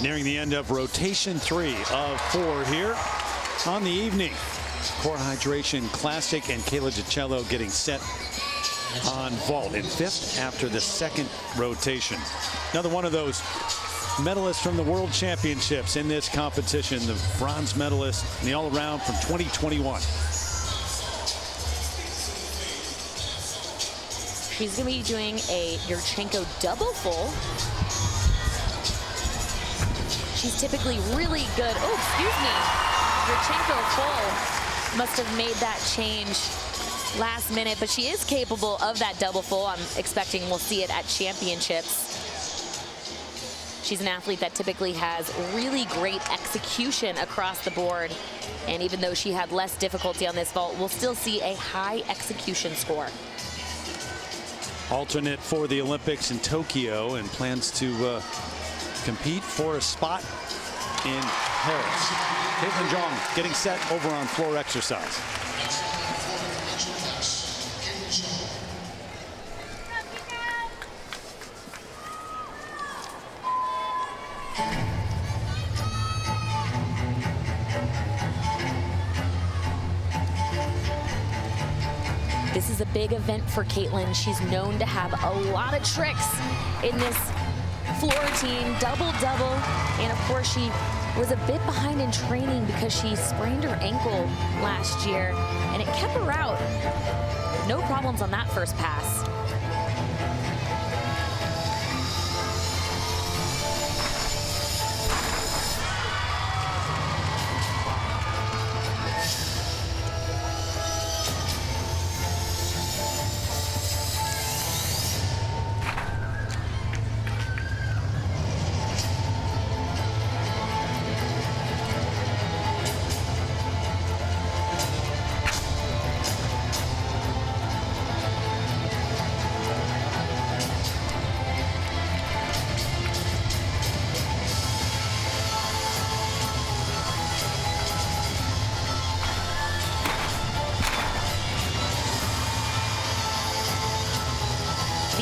Speaker 1: Nearing the end of rotation 3 of 4 here on the evening. Core Hydration Classic, and Kayla Dicello getting set on vault in 5th after the 2nd rotation. Another one of those medalists from the World Championships in this competition, the bronze medalist in the all-around from 2021.
Speaker 2: She's going to be doing a Yurchenko double full. She's typically really good. Oh, excuse me. Yurchenko full. Must have made that change last minute, but she is capable of that double full. I'm expecting we'll see it at championships. She's an athlete that typically has really great execution across the board. And even though she had less difficulty on this vault, we'll still see a high execution score.
Speaker 1: Alternate for the Olympics in Tokyo, and plans to compete for a spot in Paris. Caitlin Jong getting set over on floor exercise.
Speaker 2: This is a big event for Caitlin. She's known to have a lot of tricks in this floor routine, double-double, and of course she was a bit behind in training because she sprained her ankle last year, and it kept her out. No problems on that first pass.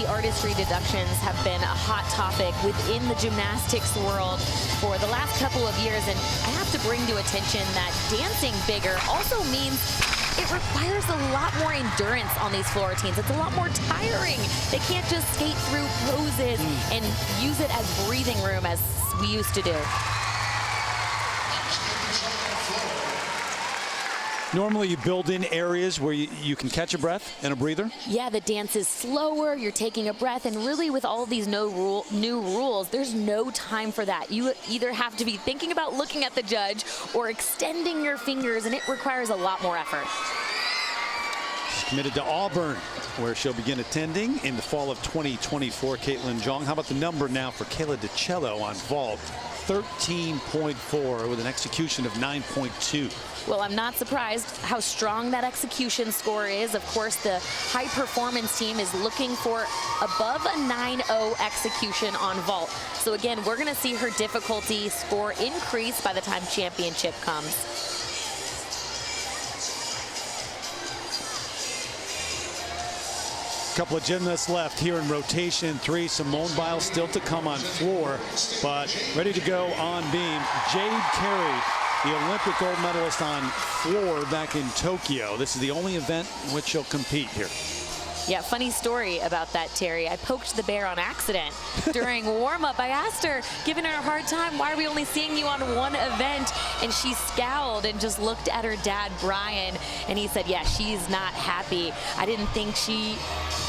Speaker 2: Artistry deductions have been a hot topic within the gymnastics world for the last couple of years, and I have to bring to attention that dancing bigger also means it requires a lot more endurance on these floor routines. It's a lot more tiring. They can't just skate through poses and use it as breathing room as we used to do.
Speaker 1: Normally you build in areas where you can catch a breath and a breather.
Speaker 2: Yeah, the dance is slower, you're taking a breath, and really with all these new rules, there's no time for that. You either have to be thinking about looking at the judge or extending your fingers, and it requires a lot more effort.
Speaker 1: She's committed to Auburn, where she'll begin attending in the fall of 2024. Caitlin Jong. How about the number now for Kayla Dicello on vault? 13.4 with an execution of 9.2.
Speaker 2: Well, I'm not surprised how strong that execution score is. Of course, the high performance team is looking for above a 9.0 execution on vault. So again, we're going to see her difficulty score increase by the time championship comes.
Speaker 1: Couple of gymnasts left here in rotation 3. Simone Biles still to come on floor, but ready to go on beam. Jade Carey, the Olympic gold medalist on floor back in Tokyo. This is the only event in which she'll compete here.
Speaker 2: Yeah, funny story about that, Terry. I poked the bear on accident during warm-up. I asked her, giving her a hard time, why are we only seeing you on one event? And she scowled and just looked at her dad, Brian, and he said, yeah, she's not happy. I didn't think she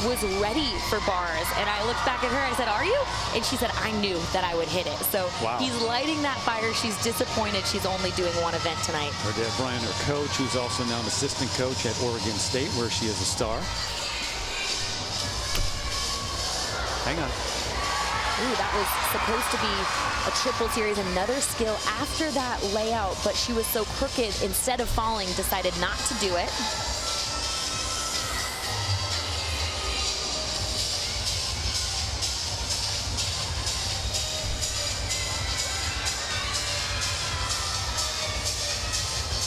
Speaker 2: was ready for bars. And I looked back at her and I said, are you? And she said, I knew that I would hit it. So wow. He's lighting that fire. She's disappointed she's only doing one event tonight. Her
Speaker 1: dad, Brian, her coach, who's also now an assistant coach at Oregon State, where she is a star. Hang on.
Speaker 2: Ooh, that was supposed to be a triple series, another skill after that layout, but she was so crooked, instead of falling, decided not to do it.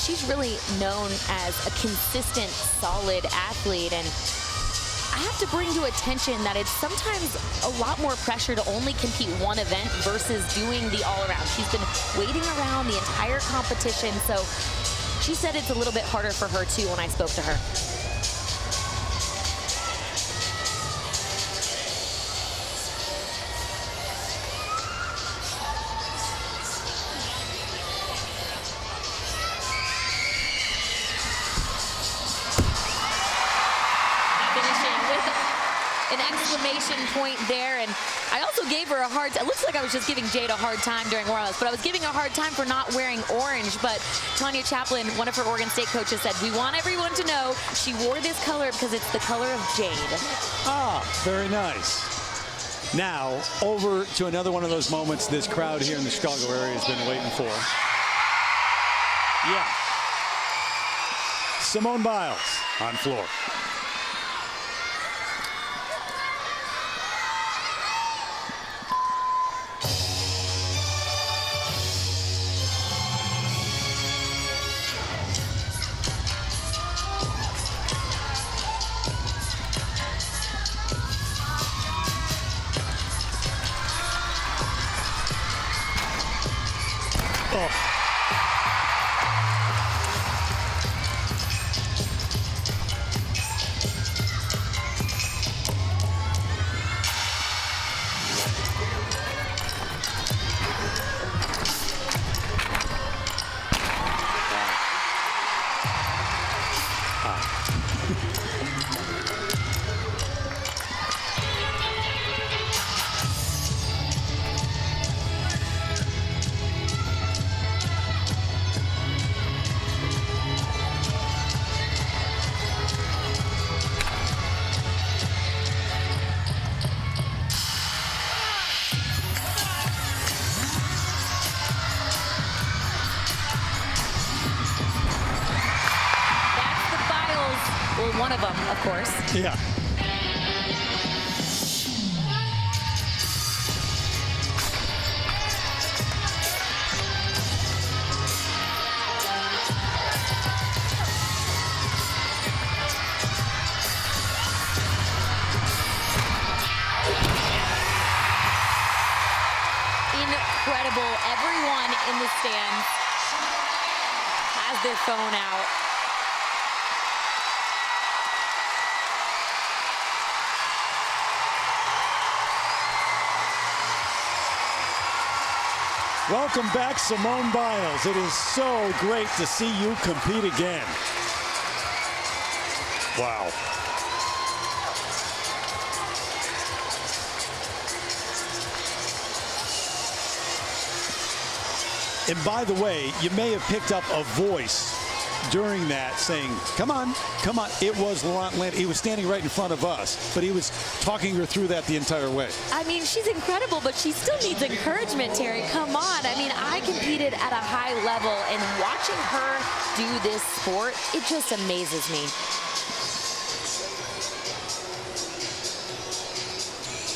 Speaker 2: She's really known as a consistent, solid athlete, and I have to bring to attention that it's sometimes a lot more pressure to only compete one event versus doing the all-around. She's been waiting around the entire competition, so she said it's a little bit harder for her too when I spoke to her. Point there, and I also gave her a hard time. It looks like I was just giving Jade a hard time during warm-ups, but I was giving a hard time for not wearing orange. But Tanya Chaplin, one of her Oregon State coaches, said, we want everyone to know she wore this color because it's the color of Jade.
Speaker 1: Ah, very nice. Now, over to another one of those moments this crowd here in the Chicago area has been waiting for. Yeah. Simone Biles on floor.
Speaker 2: One of them, of course.
Speaker 1: Yeah.
Speaker 2: Incredible. Everyone in the stands has their phone out.
Speaker 1: Welcome back, Simone Biles. It is so great to see you compete again. Wow. And by the way, you may have picked up a voice during that saying, come on, come on. It was Leanne. He was standing right in front of us, but he was talking her through that the entire way.
Speaker 2: I mean, she's incredible, but she still needs encouragement, Terry. Come on. I mean, I competed at a high level, and watching her do this sport, it just amazes me.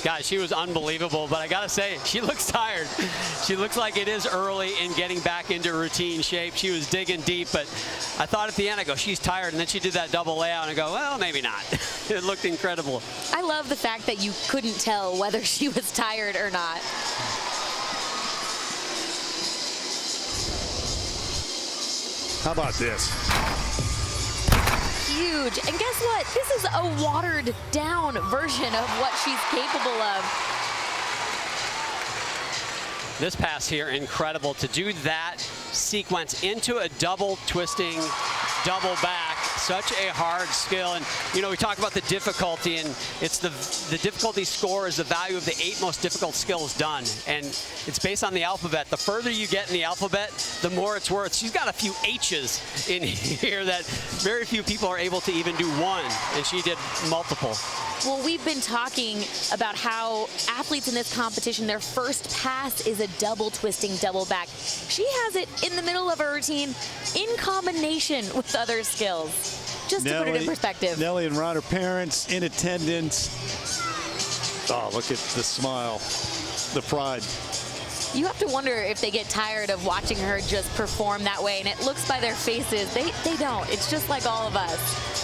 Speaker 3: Guys, she was unbelievable, but I gotta say, she looks tired. She looks like it is early in getting back into routine shape. She was digging deep, but I thought at the end, I go, she's tired, and then she did that double layout, and I go, well, maybe not. It looked incredible.
Speaker 2: I love the fact that you couldn't tell whether she was tired or not.
Speaker 1: How about this?
Speaker 2: Huge. And guess what? This is a watered down version of what she's capable of.
Speaker 3: This pass here, incredible. To do that sequence into a double twisting, double back, such a hard skill. And, you know, we talk about the difficulty, and it's the difficulty score is the value of the 8 most difficult skills done. And it's based on the alphabet. The further you get in the alphabet, the more it's worth. She's got a few H's in here that very few people are able to even do one, and she did multiple.
Speaker 2: Well, we've been talking about how athletes in this competition, their first pass is a double twisting, double back. She has it in the middle of her routine in combination with other skills. Just to put it in perspective.
Speaker 1: Nellie and Ron, her parents in attendance. Oh, look at the smile, the pride.
Speaker 2: You have to wonder if they get tired of watching her just perform that way, and it looks by their faces, they don't. It's just like all of us.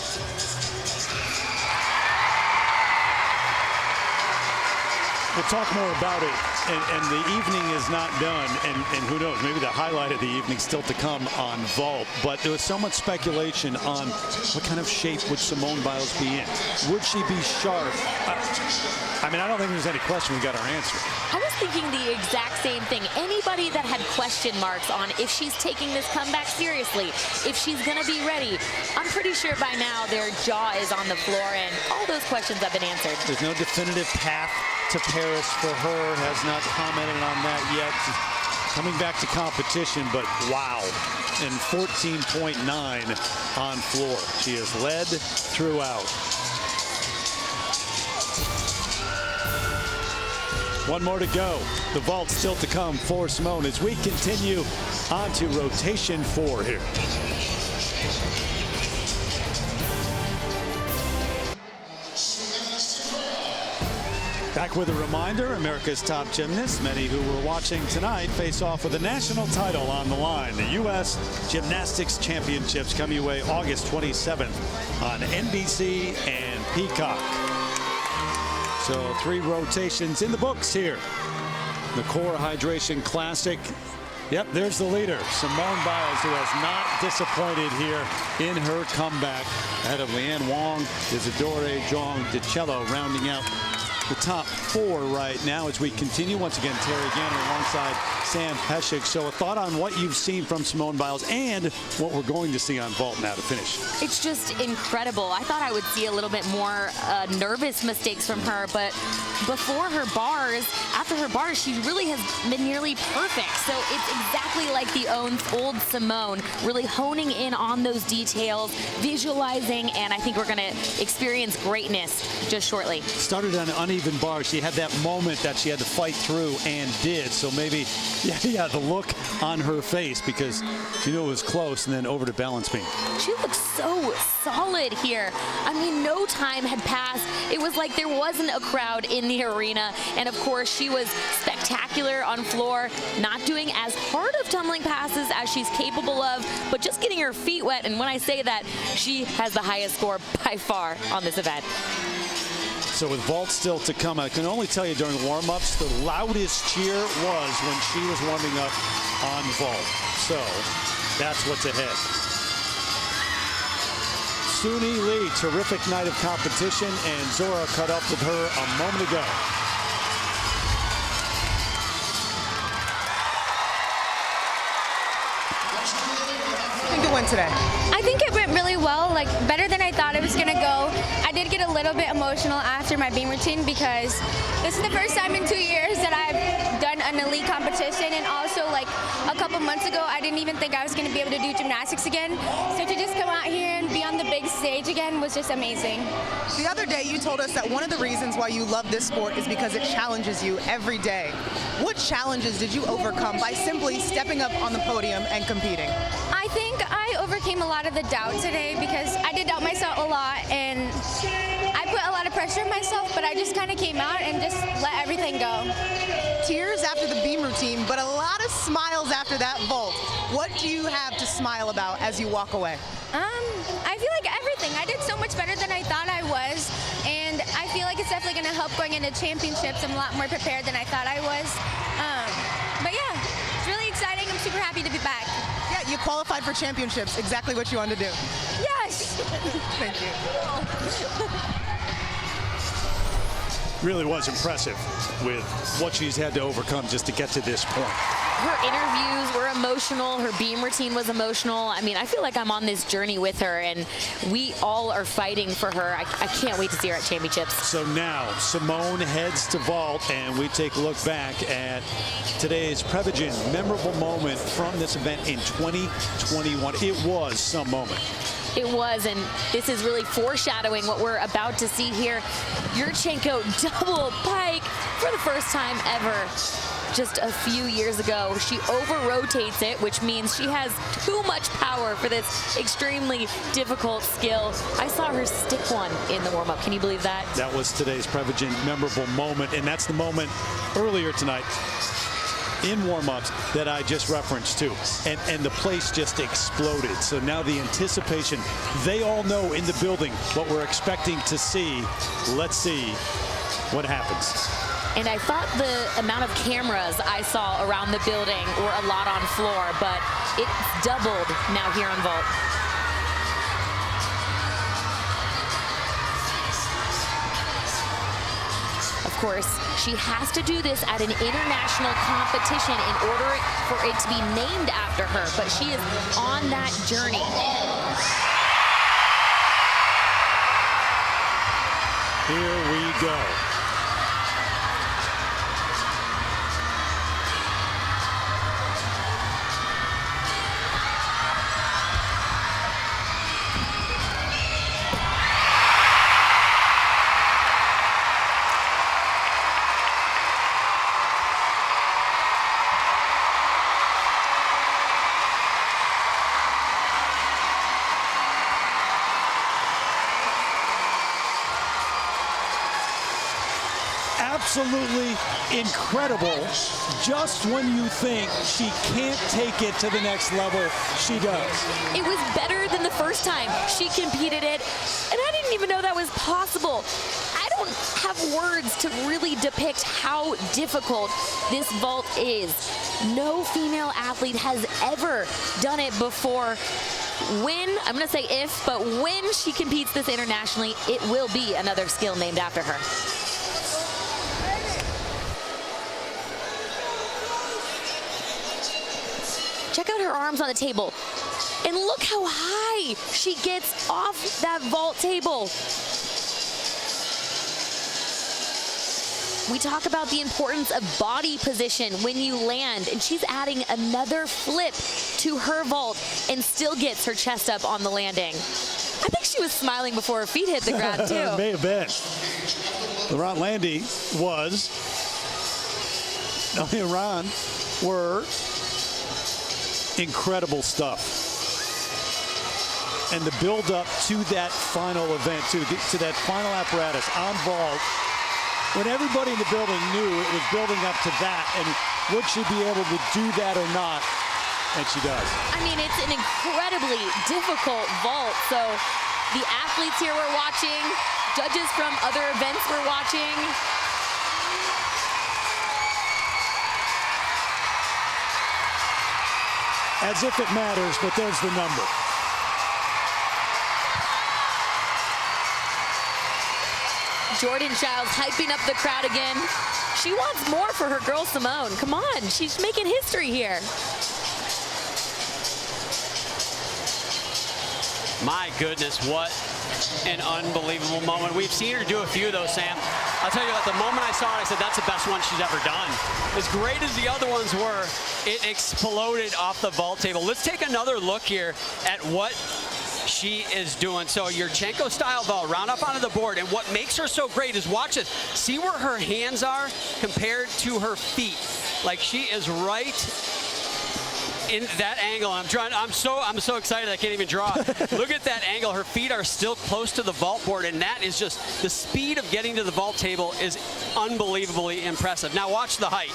Speaker 1: We'll talk more about it, and the evening is not done, and who knows, maybe the highlight of the evening still to come on vault. But there was so much speculation on what kind of shape would Simone Biles be in. Would she be sharp? I mean, I don't think there's any question. We got our answer.
Speaker 2: I was thinking the exact same thing. Anybody that had question marks on if she's taking this comeback seriously, if she's going to be ready, I'm pretty sure by now their jaw is on the floor, and all those questions have been answered.
Speaker 1: There's no definitive path to Paris for her, has not commented on that yet. Coming back to competition, but wow. And 14.9 on floor. She has led throughout. One more to go. The vault still to come for Simone as we continue on to rotation 4 here. Back with a reminder, America's top gymnasts, many who were watching tonight, face off with a national title on the line. The U.S. Gymnastics Championships come your way August 27th on NBC and Peacock. So 3 rotations in the books here. The Core Hydration Classic. Yep, there's the leader, Simone Biles, who has not disappointed here in her comeback. Ahead of Leanne Wong, Isadora Zhang, Dicello rounding out the top 4 right now as we continue. Once again, Terry Gannon alongside Sam Heshik. So a thought on what you've seen from Simone Biles and what we're going to see on vault now to finish.
Speaker 2: It's just incredible. I thought I would see a little bit more nervous mistakes from her, but before her bars, after her bars, she really has been nearly perfect. So it's exactly like the old Simone, really honing in on those details, visualizing, and I think we're going to experience greatness just shortly.
Speaker 1: Started on an uneven bar. She had that moment that she had to fight through and did. So maybe, yeah, the look on her face because she knew it was close, and then over to balance beam.
Speaker 2: She looks so solid here. I mean, no time had passed. It was like there wasn't a crowd in the arena. And of course, she was spectacular on floor, not doing as hard of tumbling passes as she's capable of, but just getting her feet wet. And when I say that, she has the highest score by far on this event.
Speaker 1: So with vault still to come, I can only tell you during warm-ups, the loudest cheer was when she was warming up on vault. So that's what's ahead. Suni Lee, terrific night of competition, and Zora caught up with her a moment ago.
Speaker 4: I think it went today.
Speaker 6: I think it went really
Speaker 7: well, like better than I thought it was gonna go. I did get a little bit emotional after my beam routine because this is the first time in 2 years that I've done an elite competition, and also like a couple months ago I didn't even think I was gonna be able to do gymnastics again. So to just come out here and be on the big stage again was just amazing.
Speaker 4: The other day you told us that one of the reasons why you love this sport is because it challenges you every day. What challenges did you overcome by simply stepping up on the podium and competing?
Speaker 7: I think I overcame a lot of the doubt today because I did doubt myself a lot, and I put a lot of pressure on myself, but I just kind of came out and just let everything go.
Speaker 4: Tears after the beam routine, but a lot of smiles after that vault. What do you have to smile about as you walk away?
Speaker 7: I feel like everything. I did so much better than I thought I was, and I feel like it's definitely going to help going into championships. I'm a lot more prepared than I thought I was. But yeah, it's really exciting. I'm super happy to be back.
Speaker 4: Yeah, you qualified for championships, exactly what you wanted to do.
Speaker 7: Yes!
Speaker 4: Thank you.
Speaker 1: Really was impressive with what she's had to overcome just to get to this point.
Speaker 2: Her interviews were emotional. Her beam routine was emotional. I mean, I feel like I'm on this journey with her, and we all are fighting for her. I can't wait to see her at championships.
Speaker 1: So now Simone heads to vault, and we take a look back at today's Prevagen memorable moment from this event in 2021. It was some moment.
Speaker 2: It was, and this is really foreshadowing what we're about to see here. Yurchenko double pike for the first time ever. Just a few years ago, she over-rotates it, which means she has too much power for this extremely difficult skill. I saw her stick one in the warm-up. Can you believe that?
Speaker 1: That was today's Prevagen memorable moment, and that's the moment earlier tonight in warm-ups that I just referenced to, and the place just exploded. So now the anticipation, they all know in the building what we're expecting to see. Let's see what happens.
Speaker 2: And I thought the amount of cameras I saw around the building were a lot on floor, but it's doubled now here on vault. Of course, she has to do this at an international competition in order for it to be named after her, but she is on that journey.
Speaker 1: Here we go. Absolutely incredible. Just when you think she can't take it to the next level, she does.
Speaker 2: It was better than the first time she competed it, and I didn't even know that was possible. I don't have words to really depict how difficult this vault is. No female athlete has ever done it before. When, I'm going to say if, but when she competes this internationally, it will be another skill named after her. Check out her arms on the table. And look how high she gets off that vault table. We talk about the importance of body position when you land, and she's adding another flip to her vault and still gets her chest up on the landing. I think she was smiling before her feet hit the ground, too.
Speaker 1: May have been. Laurent Landy was. Iran were incredible stuff. And the build-up to that final event, to that final apparatus on vault, when everybody in the building knew it was building up to that, and would she be able to do that or not? And she does.
Speaker 2: I mean, it's an incredibly difficult vault. So the athletes here were watching, judges from other events were watching.
Speaker 1: As if it matters, but there's the number.
Speaker 2: Jordan Chiles hyping up the crowd again. She wants more for her girl Simone. Come on, she's making history here.
Speaker 3: My goodness, what an unbelievable moment. We've seen her do a few of those, Sam. I'll tell you what, the moment I saw it, I said, that's the best one she's ever done. As great as the other ones were, it exploded off the vault table. Let's take another look here at what she is doing. So Yurchenko style vault, round up onto the board. And what makes her so great is, watch this. See where her hands are compared to her feet. Like, she is right in that angle. I'm so excited I can't even draw. Look at that angle. Her feet are still close to the vault board, and that is just, the speed of getting to the vault table is unbelievably impressive. Now watch the height.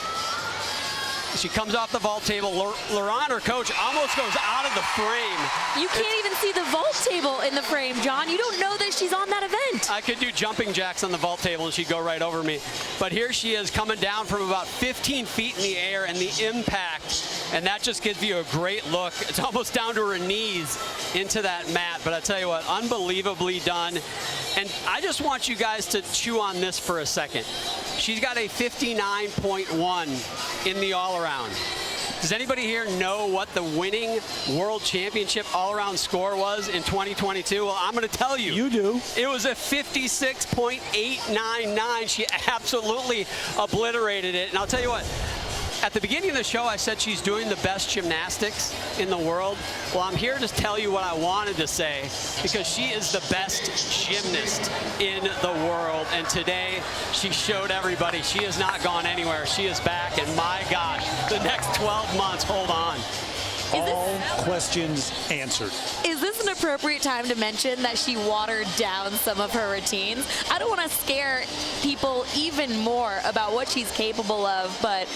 Speaker 3: She comes off the vault table. Laurent, her coach, almost goes out of the frame.
Speaker 2: You can't even see the vault table in the frame, John. You don't know that she's on that event.
Speaker 3: I could do jumping jacks on the vault table and she'd go right over me. But here she is coming down from about 15 feet in the air, and the impact, and that just gives you a great look. It's almost down to her knees into that mat. But I tell you what, unbelievably done. And I just want you guys to chew on this for a second. She's got a 59.1 in the all-around. Does anybody here know what the winning world championship all-around score was in 2022? Well, I'm going to tell you.
Speaker 1: You do.
Speaker 3: It was a 56.899. She absolutely obliterated it. And I'll tell you what, at the beginning of the show, I said she's doing the best gymnastics in the world. Well, I'm here to tell you what I wanted to say, because she is the best gymnast in the world. And today, she showed everybody she has not gone anywhere. She is back, and my gosh, the next 12 months, hold on.
Speaker 1: All questions answered.
Speaker 2: Is this an appropriate time to mention that she watered down some of her routines? I don't want to scare people even more about what she's capable of, but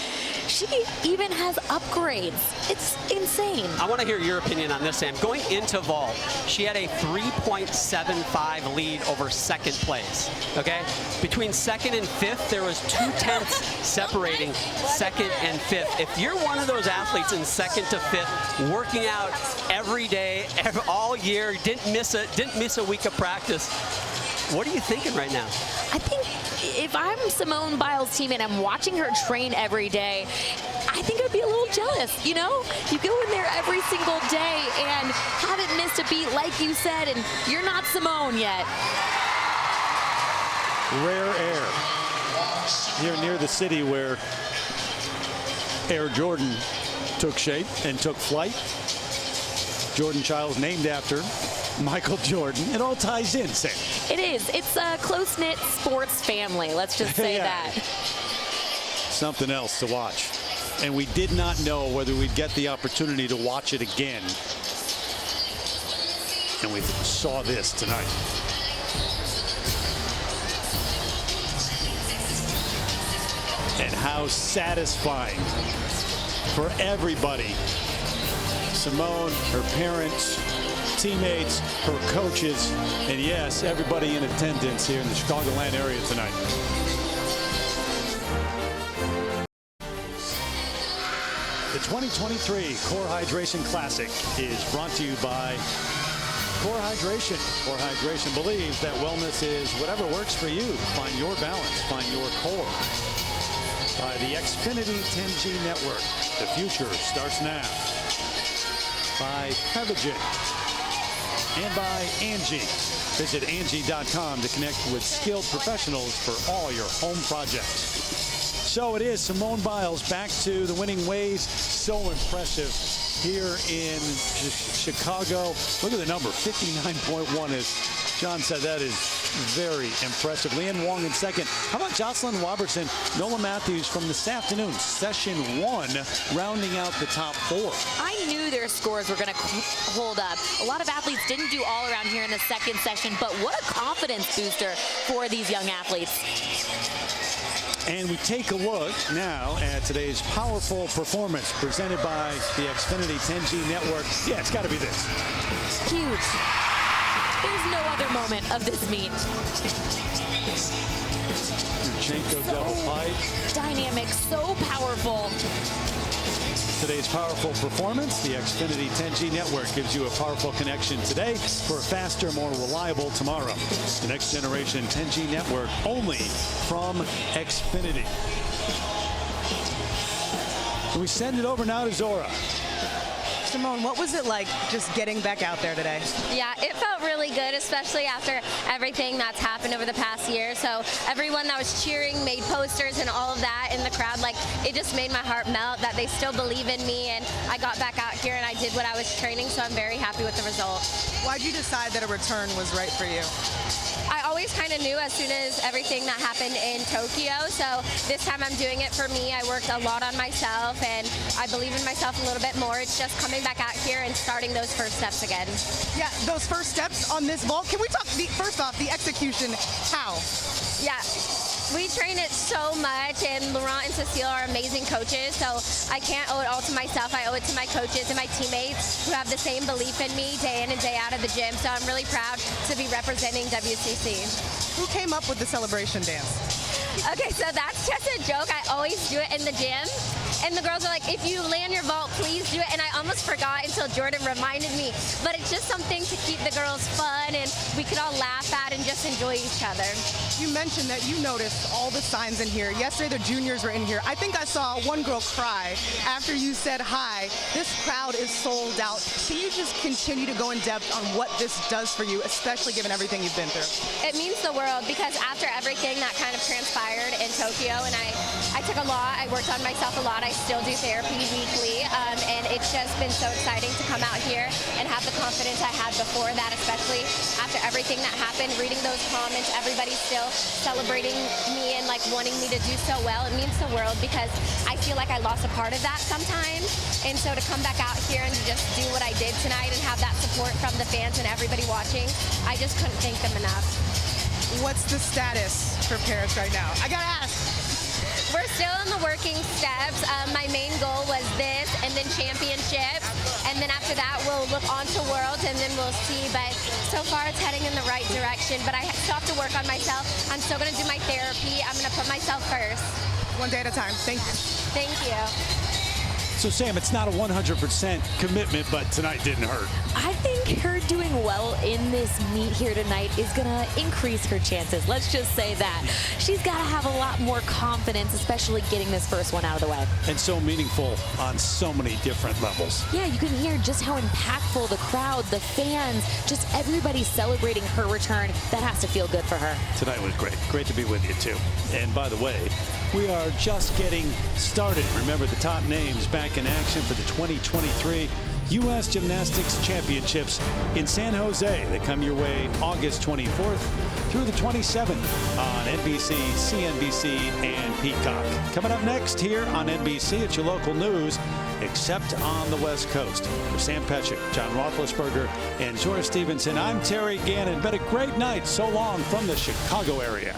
Speaker 2: she even has upgrades. It's insane.
Speaker 3: I want to hear your opinion on this, Sam. Going into vault, she had a 3.75 lead over second place, okay? Between second and fifth, there was 0.2 separating second and fifth. If you're one of those athletes in second to fifth, working out every day, all year, didn't miss a week of practice, what are you thinking right now?
Speaker 2: I think if I'm Simone Biles' teammate and I'm watching her train every day, I think I'd be a little jealous, you know? You go in there every single day and haven't missed a beat, like you said, and you're not Simone yet.
Speaker 1: Rare air here near the city where Air Jordan took shape and took flight. Jordan Chiles named after Michael Jordan. It all ties in, Sam.
Speaker 2: It is. It's a close-knit sports family. Let's just say that.
Speaker 1: Something else to watch. And we did not know whether we'd get the opportunity to watch it again. And we saw this tonight. And how satisfying for everybody. Simone, her parents, teammates, her coaches, and yes, everybody in attendance here in the Chicagoland area tonight. The 2023 Core Hydration Classic is brought to you by Core Hydration. Core Hydration believes that wellness is whatever works for you. Find your balance, find your core. By the Xfinity 10G Network. The future starts now. By Prevagen. And by Angie. Visit Angie.com to connect with skilled professionals for all your home projects. So it is Simone Biles back to the winning ways. So impressive here in Chicago. Look at the number, 59.1. As John said, that is very impressive. Leanne Wong in second. How about Jocelyn Robertson, Nola Matthews from this afternoon, session 1, rounding out the top 4.
Speaker 2: I knew their scores were going to hold up. A lot of athletes didn't do all around here in the second session, but what a confidence booster for these young athletes.
Speaker 1: And we take a look now at today's powerful performance presented by the Xfinity 10G Network. Yeah, it's got to be this.
Speaker 2: Huge. There's no other moment of this meet.
Speaker 1: Yurchenko double pipe.
Speaker 2: Dynamic, so powerful.
Speaker 1: Today's powerful performance, the Xfinity 10G Network gives you a powerful connection today for a faster, more reliable tomorrow. The next generation 10G Network only from Xfinity. And we send it over now to Zora.
Speaker 4: Simone, what was it like just getting back out there today?
Speaker 6: Yeah, it felt really good, especially after everything that's happened over the past year. So everyone that was cheering, made posters and all of that in the crowd, like it just made my heart melt that they still believe in me, and I got back out here and I did what I was training, so I'm very happy with the result.
Speaker 4: Why'd you decide that a return was right for you?
Speaker 6: I always kind of knew as soon as everything that happened in Tokyo, so this time I'm doing it for me. I worked a lot on myself and I believe in myself a little bit more. It's just coming back out here and starting those first steps again.
Speaker 4: Yeah, those first steps on this vault. Can we talk, first off, the execution, how?
Speaker 6: Yeah. We train it so much, and Laurent and Cecile are amazing coaches, so I can't owe it all to myself. I owe it to my coaches and my teammates who have the same belief in me day in and day out of the gym, so I'm really proud to be representing WCC.
Speaker 4: Who came up with the celebration dance?
Speaker 6: Okay, so that's just a joke. I always do it in the gym. And the girls are like, if you land your vault, please do it. And I almost forgot until Jordan reminded me. But it's just something to keep the girls fun and we could all laugh at and just enjoy each other.
Speaker 4: You mentioned that you noticed all the signs in here. Yesterday, the juniors were in here. I think I saw one girl cry after you said hi. This crowd is sold out. Can you just continue to go in depth on what this does for you, especially given everything you've been through?
Speaker 6: It means the world because after everything that kind of transpired in Tokyo, and I took a lot, I worked on myself a lot. I still do therapy weekly, and it's just been so exciting to come out here and have the confidence I had before that, especially after everything that happened, reading those comments, everybody's still celebrating me and like wanting me to do so well. It means the world because I feel like I lost a part of that sometimes, and so to come back out here and to just do what I did tonight and have that support from the fans and everybody watching, I just couldn't thank them enough.
Speaker 4: What's the status for Paris right now? I gotta ask.
Speaker 6: We're still in the working steps. My main goal was this and then championships. And then after that, we'll look on to worlds and then we'll see. But so far, it's heading in the right direction. But I still have to work on myself. I'm still going to do my therapy. I'm going to put myself first.
Speaker 4: One day at a time. Thank you.
Speaker 6: Thank you.
Speaker 1: So, Sam, it's not a 100% commitment, but tonight didn't hurt.
Speaker 2: I think her doing well in this meet here tonight is going to increase her chances. Let's just say that. She's got to have a lot more confidence, especially getting this first one out of the way.
Speaker 1: And so meaningful on so many different levels.
Speaker 2: Yeah, you can hear just how impactful the crowd, the fans, just everybody celebrating her return. That has to feel good for her.
Speaker 1: Tonight was great. Great to be with you, too. And by the way, we are just getting started. Remember the top names back in action for the 2023 U.S. Gymnastics Championships in San Jose. They come your way August 24th through the 27th on NBC, CNBC, and Peacock. Coming up next here on NBC, it's your local news, except on the West Coast. For Sam Petchik, John Roethlisberger, and Joris Stevenson, I'm Terry Gannon. Been a great night so long from the Chicago area.